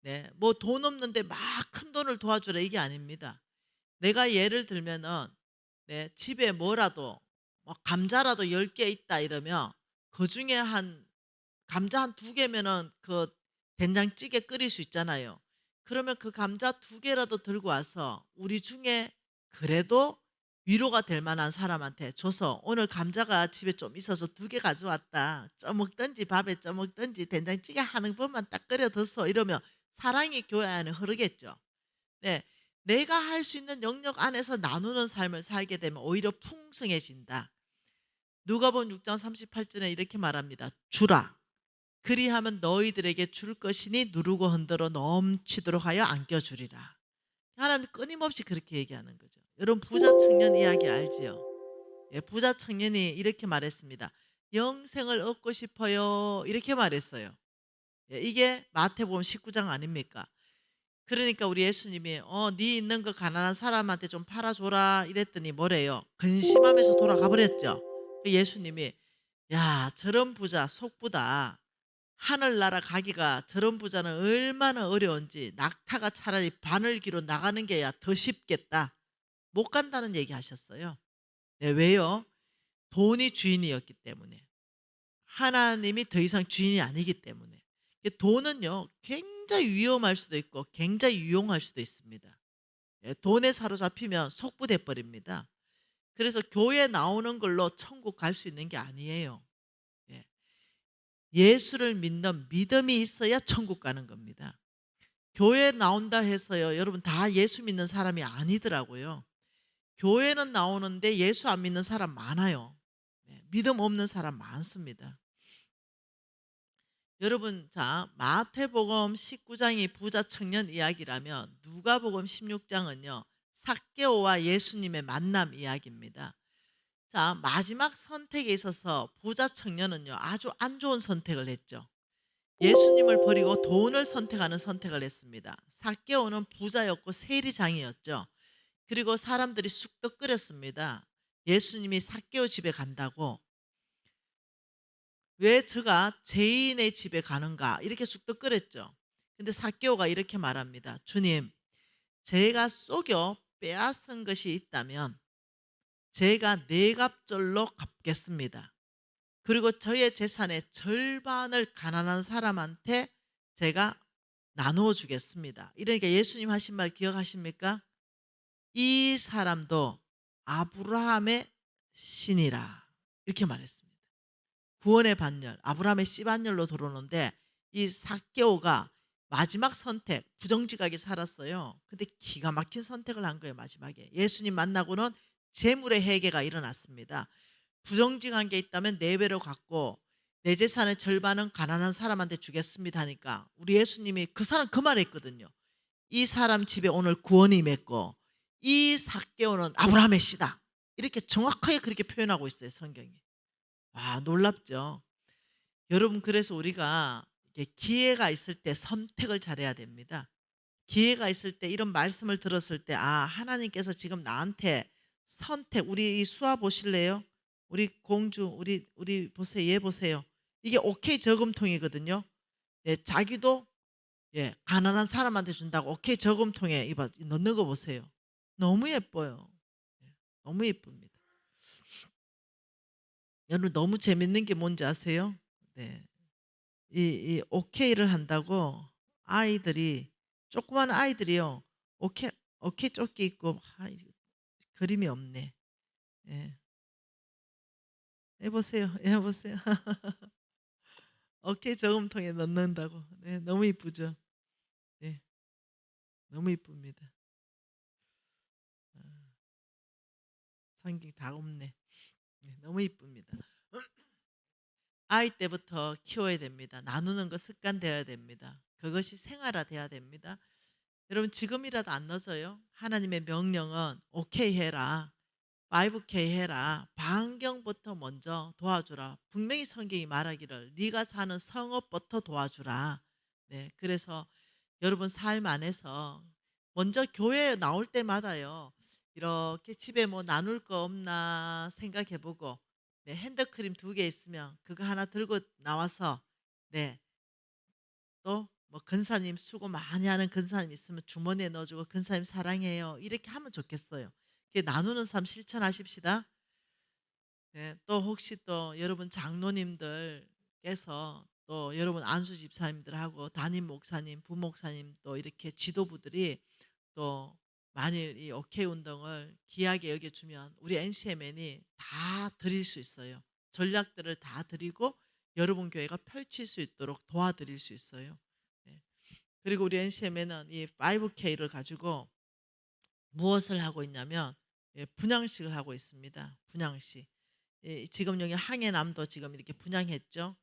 네, 뭐 돈 없는데 막 큰 돈을 도와주라 이게 아닙니다. 내가 예를 들면은 네, 집에 뭐라도 뭐 감자라도 10개 있다 이러면 그중에 한 감자 한 2개면은 그 된장찌개 끓일 수 있잖아요. 그러면 그 감자 2개라도 들고 와서 우리 중에 그래도 위로가 될 만한 사람한테 줘서, 오늘 감자가 집에 좀 있어서 2개 가져왔다, 쪄먹든지 밥에 쪄먹든지 된장찌개 하는 법만 딱 끓여 뒀어, 이러면 사랑이 교회 안에 흐르겠죠. 네, 내가 할 수 있는 영역 안에서 나누는 삶을 살게 되면 오히려 풍성해진다. 누가복음 6장 38절에 이렇게 말합니다. 주라, 그리하면 너희들에게 줄 것이니 누르고 흔들어 넘치도록 하여 안겨주리라. 하나님 끊임없이 그렇게 얘기하는 거죠. 여러분 부자 청년 이야기 알지요? 예, 부자 청년이 이렇게 말했습니다. 영생을 얻고 싶어요, 이렇게 말했어요. 예, 이게 마태복음 19장 아닙니까? 그러니까 우리 예수님이 네 있는 거 가난한 사람한테 좀 팔아줘라 이랬더니 뭐래요? 근심하면서 돌아가 버렸죠. 예수님이 야, 저런 부자 속부다, 하늘나라 가기가 저런 부자는 얼마나 어려운지 낙타가 차라리 바늘기로 나가는 게야 더 쉽겠다, 못 간다는 얘기 하셨어요. 네, 왜요? 돈이 주인이었기 때문에. 하나님이 더 이상 주인이 아니기 때문에. 돈은요 굉장히 위험할 수도 있고 굉장히 유용할 수도 있습니다. 예, 돈에 사로잡히면 속부돼 버립니다. 그래서 교회 나오는 걸로 천국 갈 수 있는 게 아니에요. 예, 예수를 믿는 믿음이 있어야 천국 가는 겁니다. 교회 나온다 해서요 여러분 다 예수 믿는 사람이 아니더라고요. 교회는 나오는데 예수 안 믿는 사람 많아요. 네, 믿음 없는 사람 많습니다. 여러분, 자, 마태복음 19장이 부자 청년 이야기라면 누가복음 16장은요 삭개오와 예수님의 만남 이야기입니다. 자, 마지막 선택에 있어서 부자 청년은요 아주 안 좋은 선택을 했죠. 예수님을 버리고 돈을 선택하는 선택을 했습니다. 삭개오는 부자였고 세리장이었죠. 그리고 사람들이 쑥떡 끓였습니다. 예수님이 삭개오 집에 간다고. 왜 저가 죄인의 집에 가는가 이렇게 쑥떡 끓였죠. 근데 삭개오가 이렇게 말합니다. 주님, 제가 속여 빼앗은 것이 있다면 제가 4갑절로 갚겠습니다. 그리고 저의 재산의 절반을 가난한 사람한테 제가 나누어 주겠습니다. 이러니까 예수님 하신 말 기억하십니까? 이 사람도 아브라함의 신이라, 이렇게 말했습니다. 구원의 반열, 아브라함의 씨 반열로 들어오는데 이 삭개오가 마지막 선택, 부정직하게 살았어요. 근데 기가 막힌 선택을 한 거예요. 마지막에 예수님 만나고는 재물의 회개가 일어났습니다. 부정직한 게 있다면 4배로 갚고 내 재산의 절반은 가난한 사람한테 주겠습니다 하니까 우리 예수님이 그 사람 그 말했거든요. 이 사람 집에 오늘 구원이 맺고 이 삭개오는 아브라함의 씨다. 이렇게 정확하게 그렇게 표현하고 있어요, 성경이. 와, 놀랍죠. 여러분, 그래서 우리가 이게 기회가 있을 때 선택을 잘해야 됩니다. 기회가 있을 때 이런 말씀을 들었을 때 하나님께서 지금 나한테 선택, 우리 이 수아 보실래요? 우리 공주, 우리 보세요. 얘 보세요. 이게 오케이 저금통이거든요. 예, 자기도 가난한 사람한테 준다고 오케이 저금통에 이봐 넣는 거 보세요. 너무 예뻐요. 예, 너무 예쁩니다. 여러분, 너무 재밌는 게 뭔지 아세요? 네. 이 오케이를 한다고 아이들이, 조그만 아이들이요. 오케이 오케이 조끼 입고, 그림이 없네. 예. 해보세요. 해보세요. 오케이 저금통에 넣는다고. 네, 너무 이쁘죠. 네, 너무 이쁩니다. 아, 성경 다 없네. 네, 너무 이쁩니다. 아이 때부터 키워야 됩니다. 나누는 거 습관 되어야 됩니다. 그것이 생활화돼야 됩니다. 여러분, 지금이라도 안 늦어요. 하나님의 명령은 오케이 해라. 5K 해라. 반경부터 먼저 도와주라. 분명히 성경이 말하기를 네가 사는 성읍부터 도와주라. 네, 그래서 여러분 삶 안에서 먼저 교회에 나올 때마다요. 이렇게 집에 뭐 나눌 거 없나 생각해보고, 네, 핸드크림 2개 있으면 그거 하나 들고 나와서, 네, 또 뭐 근사님 수고 많이 하는 근사님 있으면 주머니에 넣어주고 근사님 사랑해요. 이렇게 하면 좋겠어요. 나누는 삶 실천하십시다. 네, 또 혹시 또 여러분 장로님들께서 또 여러분 안수 집사님들하고 담임 목사님, 부목사님 또 이렇게 지도부들이 또 만일 이 오케이 운동을 귀하게 여겨주면 우리 NCMN이 다 드릴 수 있어요. 전략들을 다 드리고 여러분 교회가 펼칠 수 있도록 도와드릴 수 있어요. 네. 그리고 우리 NCMN은 이 5K를 가지고 무엇을 하고 있냐면 분양식을 하고 있습니다. 분양식. 지금 여기 항해남도 지금 이렇게 분양했죠.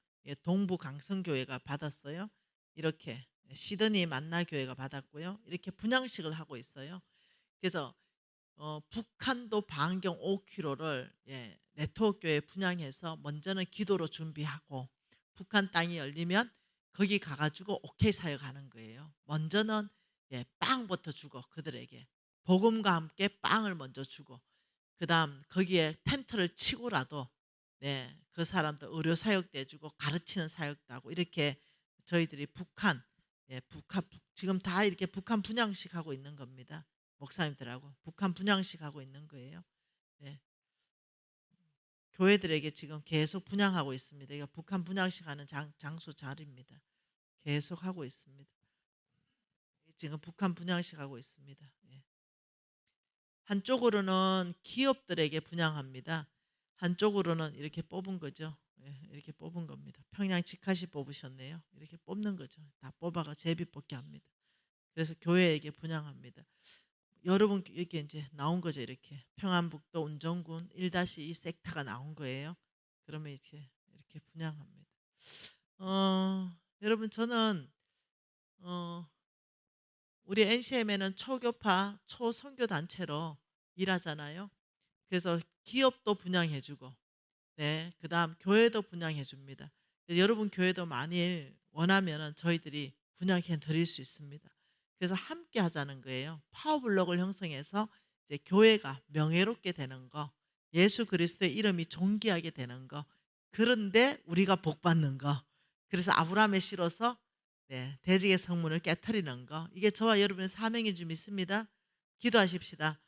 동부 강성교회가 받았어요. 이렇게 시드니 만나교회가 받았고요. 이렇게 분양식을 하고 있어요. 그래서 북한도 반경 5km를 네트워크교회 분양해서 먼저는 기도로 준비하고 북한 땅이 열리면 거기 가가지고 오케이 사역하는 거예요. 먼저는 빵부터 주고 그들에게 복음과 함께 빵을 먼저 주고, 그 다음 거기에 텐트를 치고라도 그 사람도 의료 사역도 해주고 가르치는 사역도 하고, 이렇게 저희들이 북한 지금 다 이렇게 북한 분양식 하고 있는 겁니다. 목사님들하고 북한 분양식 하고 있는 거예요. 네. 교회들에게 지금 계속 분양하고 있습니다. 이거 북한 분양식 하는 장소 자리입니다. 계속 하고 있습니다. 지금 북한 분양식 하고 있습니다. 한쪽으로는 기업들에게 분양합니다. 한쪽으로는 이렇게 뽑은 거죠. 이렇게 뽑은 겁니다. 평양 직카시 뽑으셨네요. 이렇게 뽑는 거죠. 다 뽑아가 제비 뽑게 합니다. 그래서 교회에게 분양합니다. 여러분 이렇게 이제 나온 거죠. 이렇게 평안북도 운정군 1-2 섹터가 나온 거예요. 그러면 이렇게 분양합니다. 여러분, 저는 우리 NCM에는 초교파 초선교 단체로 일하잖아요. 그래서 기업도 분양해주고, 그다음 교회도 분양해줍니다. 여러분 교회도 만일 원하면은 저희들이 분양해 드릴 수 있습니다. 그래서 함께 하자는 거예요. 파워블록을 형성해서 이제 교회가 명예롭게 되는 거, 예수 그리스도의 이름이 존귀하게 되는 거, 그런데 우리가 복 받는 거. 그래서 아브라함의 씨로서 대적의 성문을 깨트리는 거, 이게 저와 여러분의 사명인 줄 믿습니다. 기도하십시다.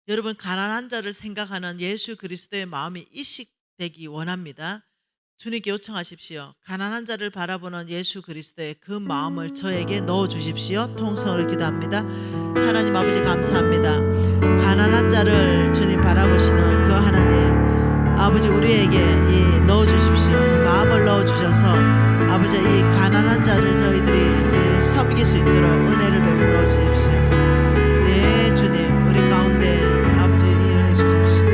여러분, 가난한 자를 생각하는 예수 그리스도의 마음이 이식되기 원합니다. 주님께 요청하십시오. 가난한 자를 바라보는 예수 그리스도의 그 마음을 저에게 넣어주십시오. 통성으로 기도합니다. 하나님 아버지, 감사합니다. 가난한 자를 주님 바라보시는 그 하나님 아버지, 우리에게 넣어주십시오. 마음을 넣어주셔서 아버지, 이 가난한 자를 저희들이 섬길 수 있도록 은혜를 베풀어 주십시오. 주님, 우리 가운데 아버지 일해 주십시오.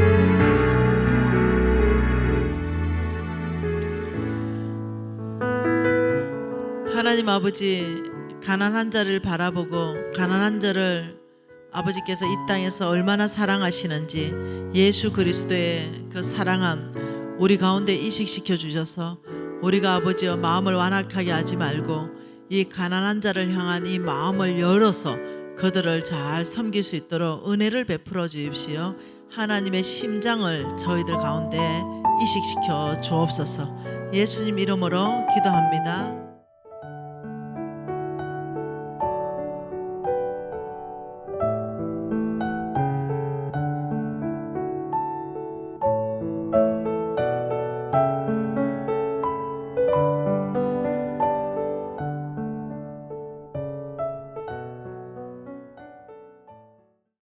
하나님 아버지, 가난한 자를 바라보고 가난한 자를 아버지께서 이 땅에서 얼마나 사랑하시는지 예수 그리스도의 그 사랑함 우리 가운데 이식시켜 주셔서 우리가 아버지여 마음을 완악하게 하지 말고 이 가난한 자를 향한 이 마음을 열어서 그들을 잘 섬길 수 있도록 은혜를 베풀어 주십시오. 하나님의 심장을 저희들 가운데 이식시켜 주옵소서. 예수님 이름으로 기도합니다.